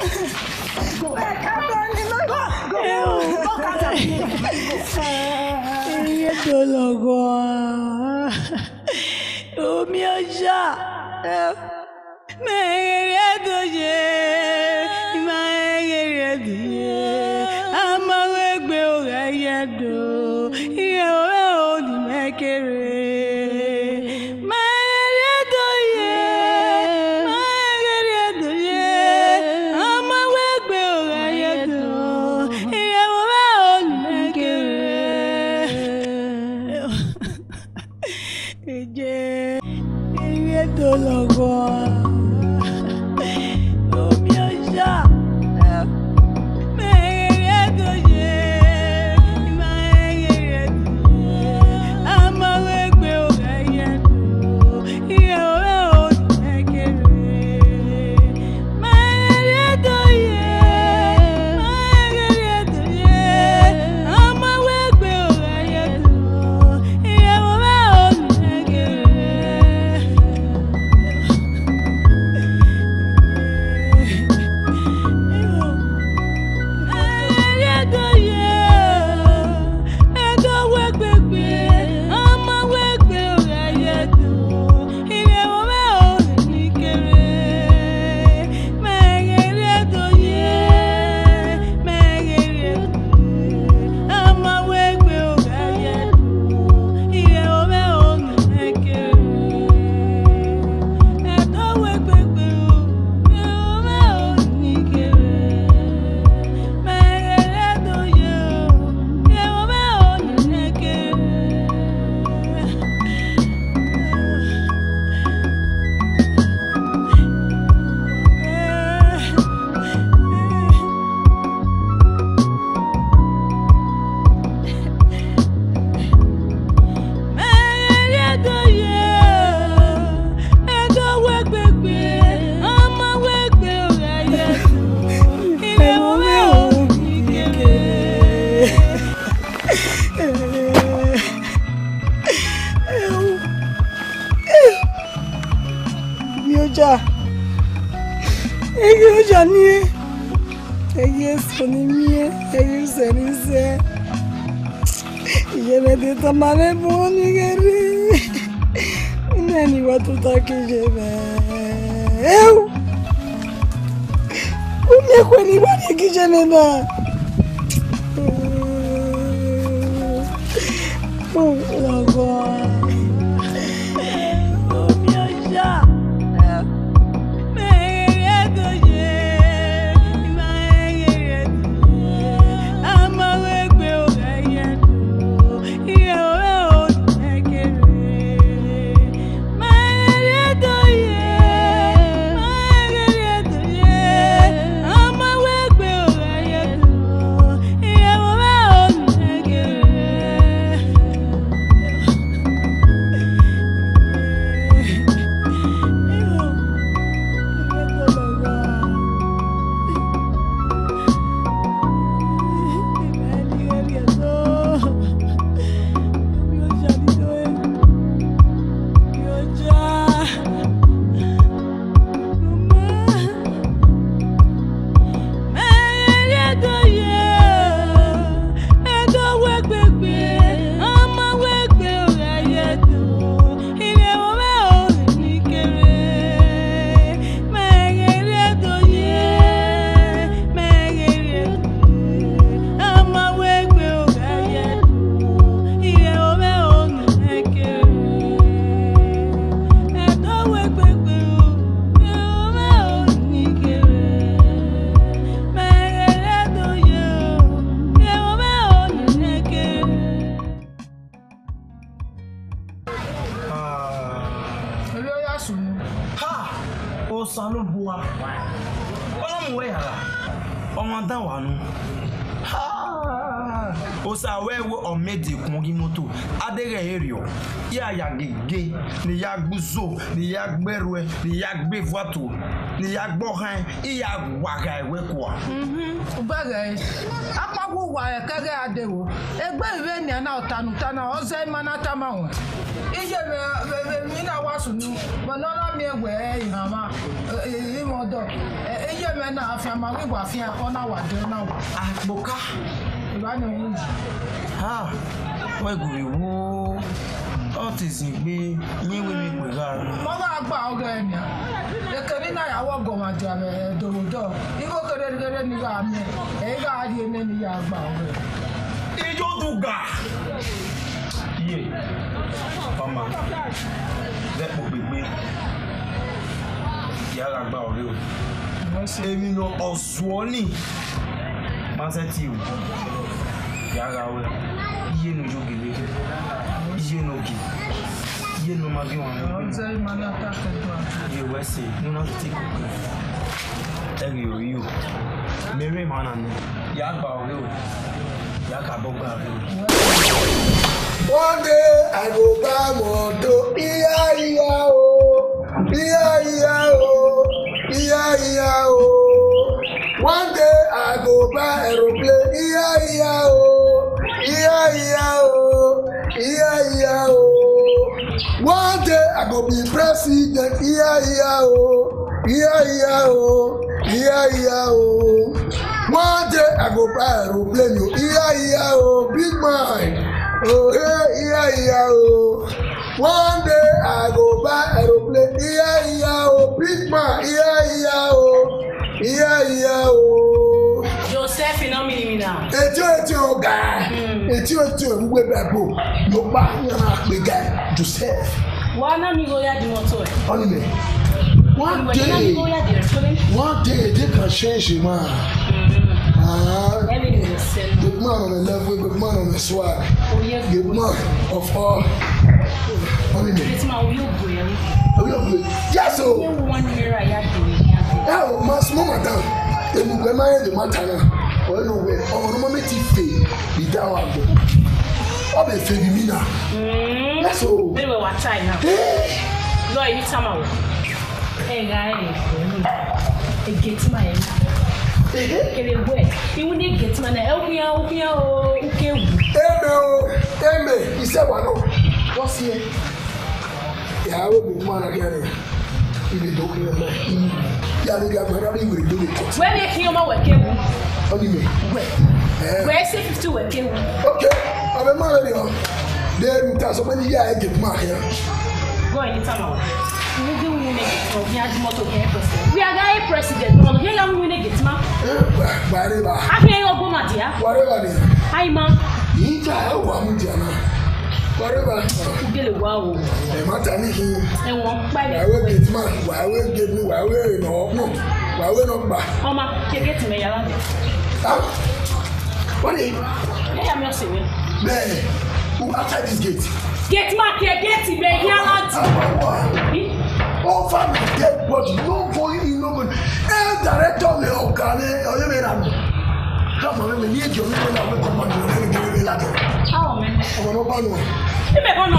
[SPEAKER 6] wa. Ona mo we hala. Omo dan wa nu. Osa wewe omedi kungi moto adere erio ya gege ni ya gbuzo ni ya gberwe ni ya gbe voito ni ya gbohan iya waga ewe kwa
[SPEAKER 8] ubere apagu wa kege adewo egbe iwe ni na otanu tana oze mana tamawo ije me na wasunu monona mi egbe ihama imodo ije me na afia ma wi gwa afia ona wade na wa
[SPEAKER 6] agboka ha we go wo autism gbe yin we mi pe ga
[SPEAKER 8] mo ga gba oge ni e keri na yawo go ma ja me dodo igo kere ni ga me e ga adi ene ni ya gba oge
[SPEAKER 6] ijo duga ye mama le po gbegbe ya la gba oge o emi no osuoni ma se ti o yaga we iye no joge leke iye no gi iye no ma bi won
[SPEAKER 8] say man attack to
[SPEAKER 6] ye we say no not take eri o yo mere man an ya gba o ya ka bo gba o.
[SPEAKER 9] One day I go buy moto iya o iya o. One day I go buy aeroplane iya o. One day I go be president iya o. One day I go buy aeroplane iya o. Big man oh iya o. One day I go buy aeroplane iya o. Big man iya o.
[SPEAKER 7] Joseph ina minimina.
[SPEAKER 9] Etio ga. Etio we babo. Yo ba na pe ga Joseph.
[SPEAKER 7] Wana mi go ya di moto e.
[SPEAKER 9] Only one day they can change your mind. Good man on the level, good man on the swag. Good man of all. Yes, so. Oh, my small madam. And when I the matana, or no way, or no moment if be down. I'll be femina. Yes, so.
[SPEAKER 7] They were what time now? No, I need some. Hey, guys, it gets my you need to get my help me out here. Okay,
[SPEAKER 9] he said, what's here? Yeah, I will be one again. If you don't hear me, you will do it.
[SPEAKER 7] Where they came my working?
[SPEAKER 9] Only me.
[SPEAKER 7] Where's it to working?
[SPEAKER 9] Okay, I'm a man. Then that's when you get my hair.
[SPEAKER 7] Go anytime. We are guy president. No, here I'm going to get ma.
[SPEAKER 9] Whatever.
[SPEAKER 7] I can't go, my dear.
[SPEAKER 9] Whatever.
[SPEAKER 7] Hi, ma.
[SPEAKER 9] You tell one, Jana. Whatever.
[SPEAKER 7] Get a wow.
[SPEAKER 9] I'm not anything.
[SPEAKER 7] And one by
[SPEAKER 9] I will get man. Why will get me? Why will no? Why will not buy?
[SPEAKER 7] Oh, ma, you get me.
[SPEAKER 9] What is it?
[SPEAKER 7] I am not saying.
[SPEAKER 9] There. Who outside this gate?
[SPEAKER 7] Get my care, get it, baby.
[SPEAKER 9] Oh, family dead body, no going in, no going. Director, me, okay, or you may not. Come on, we need your name. I will come on to the
[SPEAKER 7] oh, man.
[SPEAKER 9] I will not know.
[SPEAKER 7] You may go on.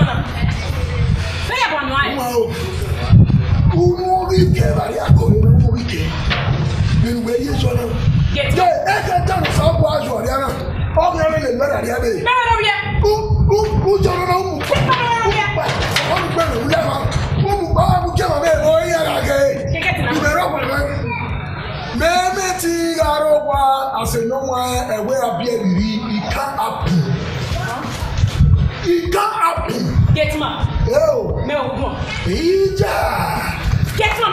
[SPEAKER 7] Say about why.
[SPEAKER 9] Who we care, I am going to we care. Then where you show them.
[SPEAKER 7] Get
[SPEAKER 9] it. Done some was your Diana. All the other than where I am. Who don't know? I say no one aware of it can't happen. It can't happen.
[SPEAKER 7] Get ma.
[SPEAKER 9] Oh,
[SPEAKER 7] no.
[SPEAKER 9] Ija.
[SPEAKER 7] Get ma.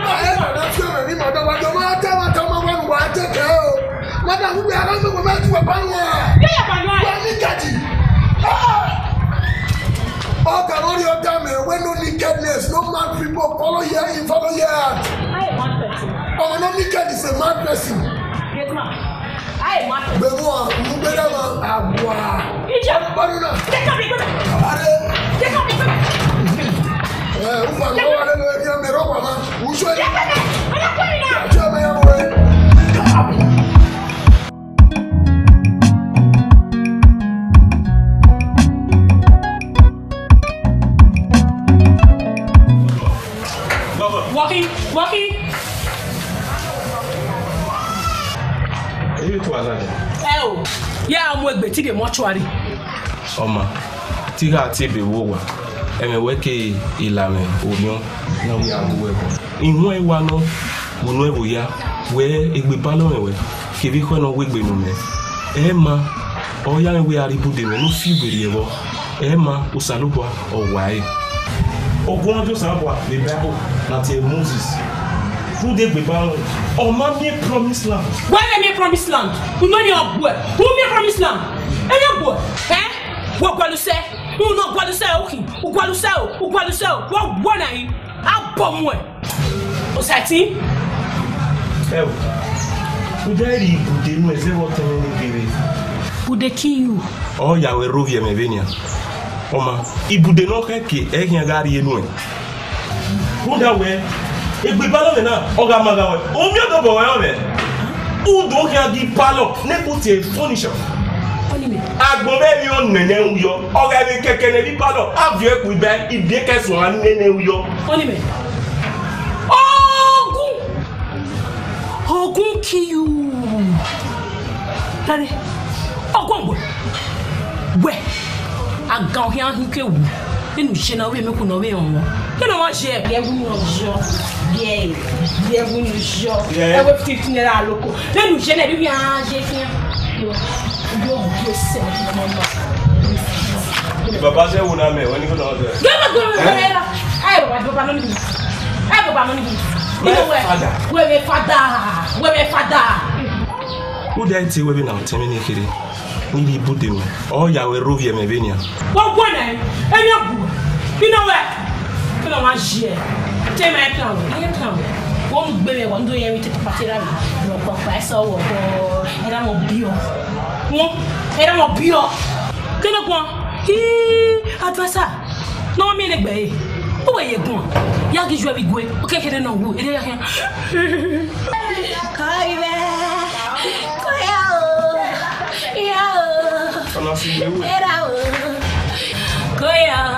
[SPEAKER 9] That's your name. I don't want to what to tell. Madam, we are not going to a banner. Oh, can all your time when no nakedness, no mad people follow here in follow here.
[SPEAKER 7] I am one person.
[SPEAKER 9] Oh, no naked is a mad person.
[SPEAKER 7] Get ma. I am one person.
[SPEAKER 9] Benoit, you better avoir.
[SPEAKER 7] Ija.
[SPEAKER 9] Baruna.
[SPEAKER 7] Get up, get up.
[SPEAKER 9] Who was going to be a robber? Who should I?
[SPEAKER 7] Iyamu egbeti de mortuary.
[SPEAKER 10] Oma, tiga tibe wowa. Eme weke ilame onyo na wi amuwebo. Inwo ewa no wono ebo ya we egbe balo mewe. Kivi ko no wegbe no me. Ema o ya we aribude me no fibere ewo. Ema usalubwa o wai. Ogun ojo sabwa the Bible na te Moses. Who they be bound? Oh, mommy promised land.
[SPEAKER 7] Why me promised land? Who know your boy? Who me promised land? And your boy? Eh? What will you say? Who know what you say? Okay. Who will you say? Who will you say? What one are you? I'll bomb one. What's that team?
[SPEAKER 10] Oh, who died? Who did me say what
[SPEAKER 7] who they kill you?
[SPEAKER 10] Oh, ya we rovia me venia. Oma, ibude no keke e hian gari enu e. Who that way? Egbe balo na oga magawe o mi odo bo we o do ki agi palo ne put a furniture agbo be mi o nene uyo oga bi keke ne bi palo avie ku be ibi kesun an nene uyo
[SPEAKER 7] oni me ogun kiyu tare ogun we agan hi an ke wu nínú ṣe na we me ku na we on kí ló wọ́n ṣe ẹ̀bí ní ọjọ́ bí ẹ̀bí ní ọjọ́ ẹ̀wẹ́ 15 naira lóko nínú ṣe náà bí wọ́n ṣe fi hàn yóò bí ó sẹ́yìn fún ọmọ náà.
[SPEAKER 10] Bàbá ṣe wò náà mẹ́ wọ́n ní kí lọ́wọ́ tẹ̀.
[SPEAKER 7] Gbẹ́gbẹ́ ẹ̀ bàbá náà níbi ẹ̀ bàbá náà níbi wẹ́wẹ́ fada.
[SPEAKER 10] Who did say we now tell me kiri níbi ibùdó mi ọ yà wẹ rovia me venia.
[SPEAKER 7] Wọ́n gbọ́ náà ẹ̀mí ọ̀gbù kí ló wẹ̀ kí ló máa ṣe ẹ̀ tẹ́ máa plan wọ́n gbé mi wọ́n tó yẹ mi tètè pàtẹ́ rà mí lọ́pọ̀ pa ẹ̀ sọ wọ̀ bọ́ ẹ̀dá mọ̀ bí ọ wọ́n ẹ̀dá mọ̀ bí ọ kí ló gbọ́n kí advasa náà mi lè gbẹ̀yẹ ó wẹ̀ yẹ gbọ́n yá kí ju ẹbí gbé ó kékeré náà wò èdè yá kí. Kọ́ ibẹ̀ kọ́ yà ó yà ó ẹ̀dá ó kọ́ yà ó.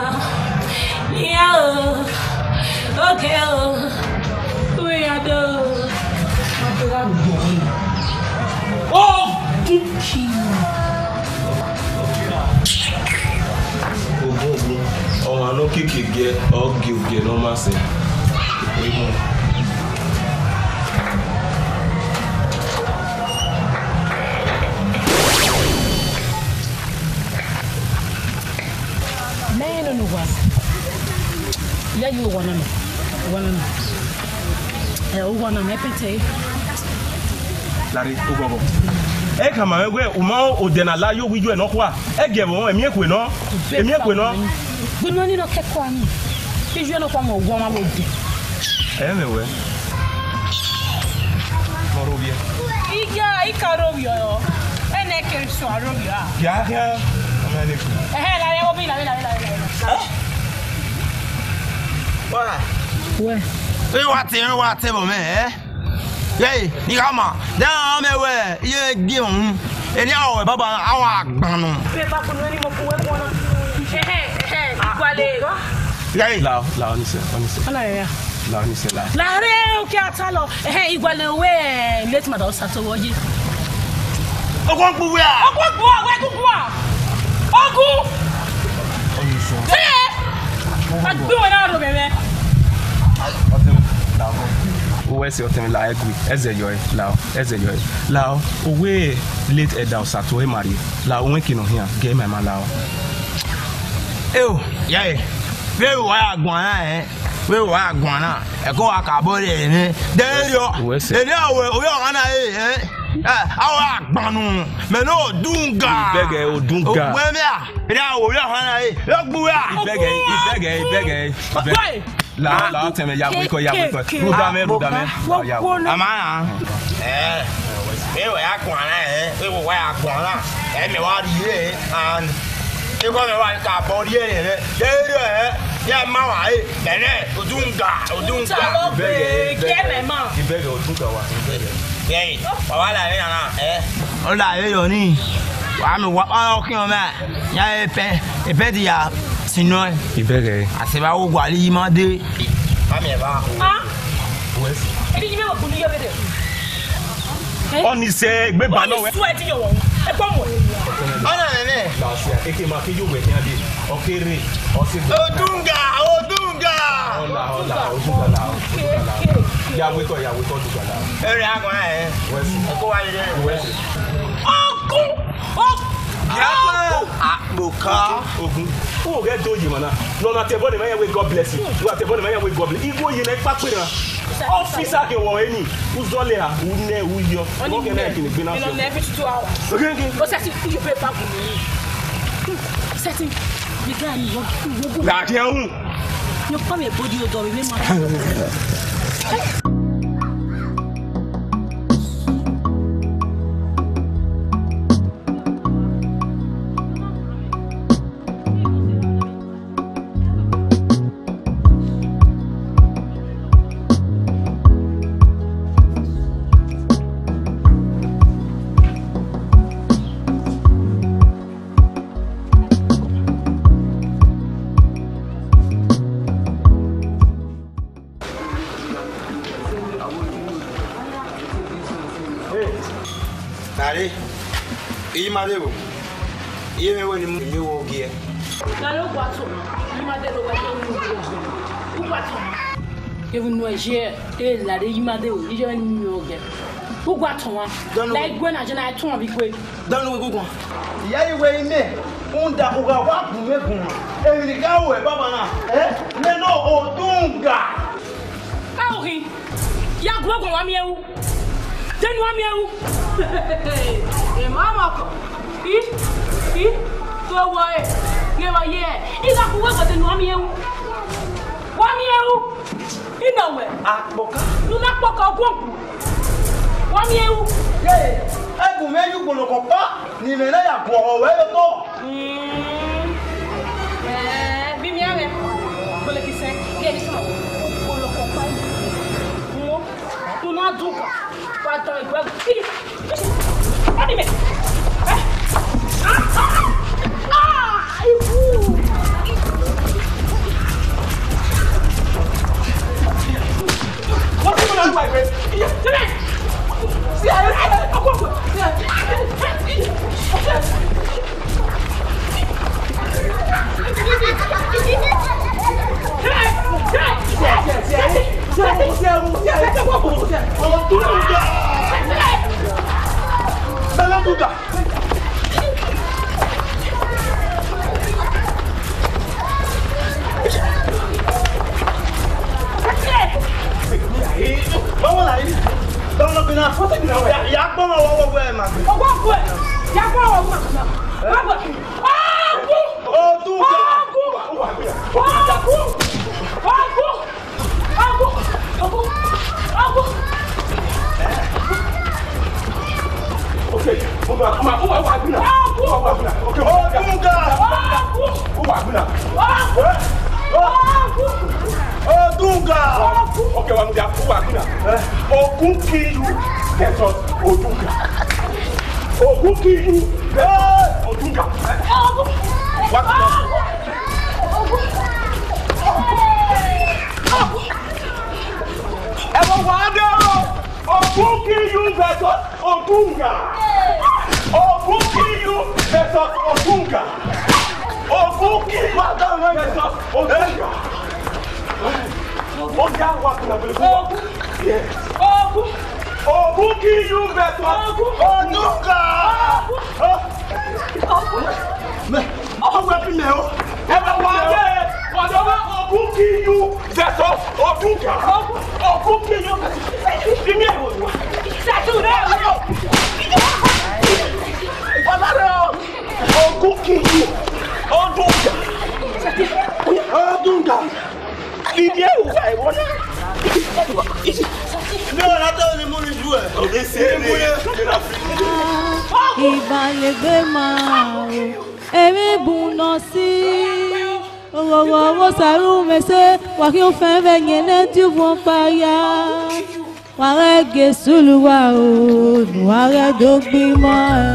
[SPEAKER 7] Yeah, okay. We are the. Oh, Gucci.
[SPEAKER 10] Oh, I know kick again. Oh, give no mercy.
[SPEAKER 7] Man, no one. Yeah, you wanna know. Wanna me
[SPEAKER 10] Larry, Ogogo. E kama we uma odena la yo wiju e no kwa. E ge won emi ekwe no. Emi ekwe no.
[SPEAKER 7] Gunu ni no kekwa ni. Iju no kwa mo gwo ma wodi.
[SPEAKER 10] Me we. Morovia.
[SPEAKER 7] Iga ikarovia yo. Ene ke so arovia.
[SPEAKER 10] Ya. Amane ku.
[SPEAKER 7] La ya obi la.
[SPEAKER 3] Ouais. We what bo me Hey, ni kama. Da me we, ye gi on. Eni awo baba awon agban no.
[SPEAKER 7] Pe ba ko ni mo fun we ko na. Igwale.
[SPEAKER 3] Hey,
[SPEAKER 10] la oni se.
[SPEAKER 7] Ala ya.
[SPEAKER 10] La oni se la.
[SPEAKER 7] La re o ki atalo. Igwale we late mother sato woji.
[SPEAKER 3] Ogun pu we a.
[SPEAKER 7] Ogun. Agbe won na ro bebe.
[SPEAKER 10] Uwe se otemi la egwi eze yoy lao owe late down sato e mari la onwe kino hia ge my man lao
[SPEAKER 3] yeah we wa agwan na e ko akabo re ni de yo eni awe o yo ana awa agbanu me no dunga
[SPEAKER 10] ibege odunga
[SPEAKER 3] we me a eni awe o yo ana yo gbu a
[SPEAKER 10] ibege la teme ya we ko rudame ya
[SPEAKER 3] amana we wa agwan na we wa agwan na me wa ri re and e ko me wa ka bo ri re ya ma wa bene odunga
[SPEAKER 10] ibege odunga wa
[SPEAKER 3] yey wa la re na o la re yo ni wa mi wa o kin o me ya e di ya sino
[SPEAKER 10] ibege
[SPEAKER 3] aseba wo gwali ma de ma mi ba
[SPEAKER 7] e bi me wo kunu yo bede
[SPEAKER 10] oni se gbe ba no we
[SPEAKER 7] sweat yo won e po mo
[SPEAKER 10] eke ma ke yo we ke ade okere osigo
[SPEAKER 3] Odunga.
[SPEAKER 10] Odunga la. Ya we to Odunga la.
[SPEAKER 3] Ere ago
[SPEAKER 10] Wesi.
[SPEAKER 3] Ko wa ide.
[SPEAKER 10] Wesi.
[SPEAKER 3] Boka.
[SPEAKER 10] Ogun. Who get doji mana? No na tebo de man we God bless you. You are tebo de man we God bless. Igbo ye na pa pe na. Officer ke wo eni. Uzole ha, une uyo. Wo ke na kini gbe na so.
[SPEAKER 7] No every 2 hours.
[SPEAKER 10] Okay.
[SPEAKER 7] Go set you pay back me. Setting. You can you.
[SPEAKER 10] La ke hun.
[SPEAKER 7] You come a body odor we ma.
[SPEAKER 3] Nare. Iyi ma de wo. Iye me wo ni mi wo gi e.
[SPEAKER 7] Na lo gwa to. Yi ma de lo wa to ni wo. Ku gwa to. Even no je la de yi ma de wo. Yi je ni mi wo ge. Ku gwa to wa. Like gwen na je na to bi gwe.
[SPEAKER 3] Danu we gugun. Iya yi we ime. Unda uga wa bu me gun. Emi ni ka wo e baba na. Me no Odunga.
[SPEAKER 7] Auri. Ya gwo gwo wa mi ewu. Denu wa mi ewu. E mama ko. To wa e. Ye wa ye. Ila ku wa denu wa mi ewu. Wa mi ewu. Ina we.
[SPEAKER 3] Apoka.
[SPEAKER 7] Nu na poka ogun. Wa mi ewu.
[SPEAKER 3] Ye. Egu me yu gbolo ko pa. Ni me na ya gwo we yo to.
[SPEAKER 7] Bi mi ave. Ko le ki se. Ke bi so. Ko lo ko pa. Mo. Tu na duka. Pa to igwe. Anime.
[SPEAKER 3] What's going on, my friend? See,
[SPEAKER 10] Okay, I'm going to Ogun kill you, get us Odunga. Ogun kill you, get us Odunga. What? Ogun kill you, get us Odunga. Ogun kill you, get us Odunga. Ogun kill you, get us Odunga. Ogun kill you better. Odunga. Ogun kill you better. Odunga. Ogun kill you. Ogun kill you. Odunga. Odunga. Iyamu I wanna. No, not only money do it. Okay, say
[SPEAKER 5] Ìbàlẹ̀gbẹ́ máa o, èmi bùnà sí. Owó sàrú mẹ́sẹ̀, wà kí o fẹ́ bẹ̀ yẹn lẹ́tí fún payá. Wà rẹ̀ gẹ̀ẹ́sùlù wà o, wà rẹ̀ dógbí mọ́ ẹ.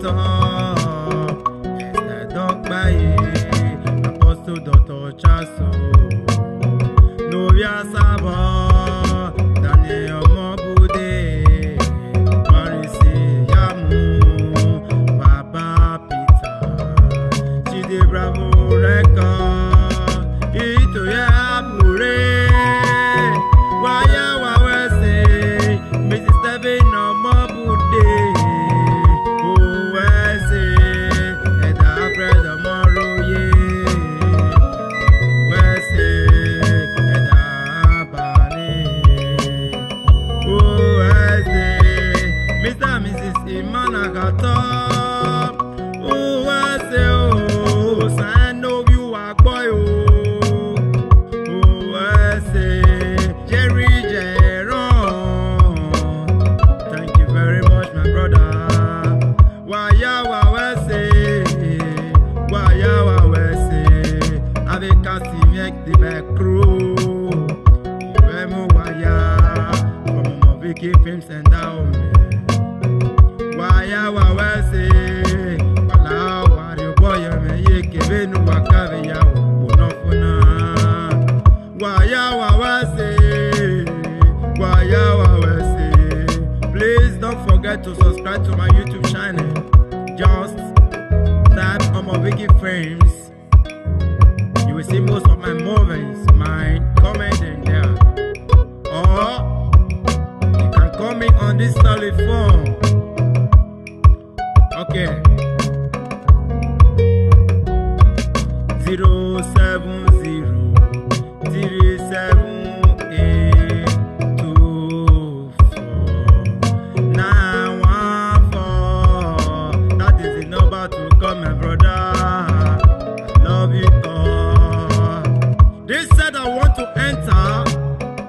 [SPEAKER 3] Pastor Edokpayi, Apostle Dr. Chaso, Novia Sabo, Daniel Omobude, Marris, Iyamu, Baba Peter, Chide Bravo Record, Ito ya Pure, Waya Wawese, Mrs. Stephen Omobude, Uwese, Eda Fred Omoroye, Wese, Eda Bani, Uwese, Mr. and Mrs. Imanagato, Uwese, oh, sign of you are boy, Uwese, Jerry Jerome. Thank you very much, my brother. Waya wawese, waya wawese. Ave kasi make the back crew. Iyamu waya from Omovicky films and down. Waya wawese, wala wari boy me ye kevenu wakave ya bonofuna. Waya wawese, waya wawese. Please don't forget to subscribe to my YouTube channel. Just type Omovicky Frames. You will see most of my movies, my comment in there. Or you can call me on this telephone. Okay. 070 378 914. That is the number to call, my brother. I love you all. This set I want to enter.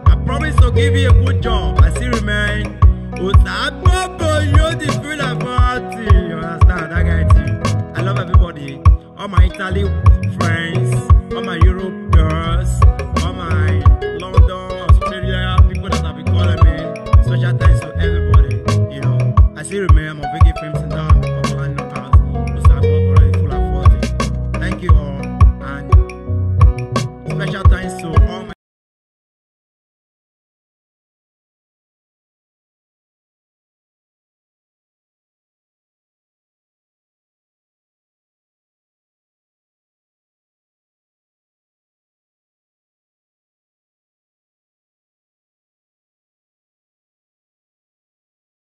[SPEAKER 3] I promise to give you a good job. I still remain. Osamwonyi, you the feel about it. You understand that guy too. I love everybody. All my Italy friends, all my Europe girls, all my London, Australia people that have been calling me. Special thanks to everybody. You know, I still remain. I'm Omovicky Films and down. Thank you all.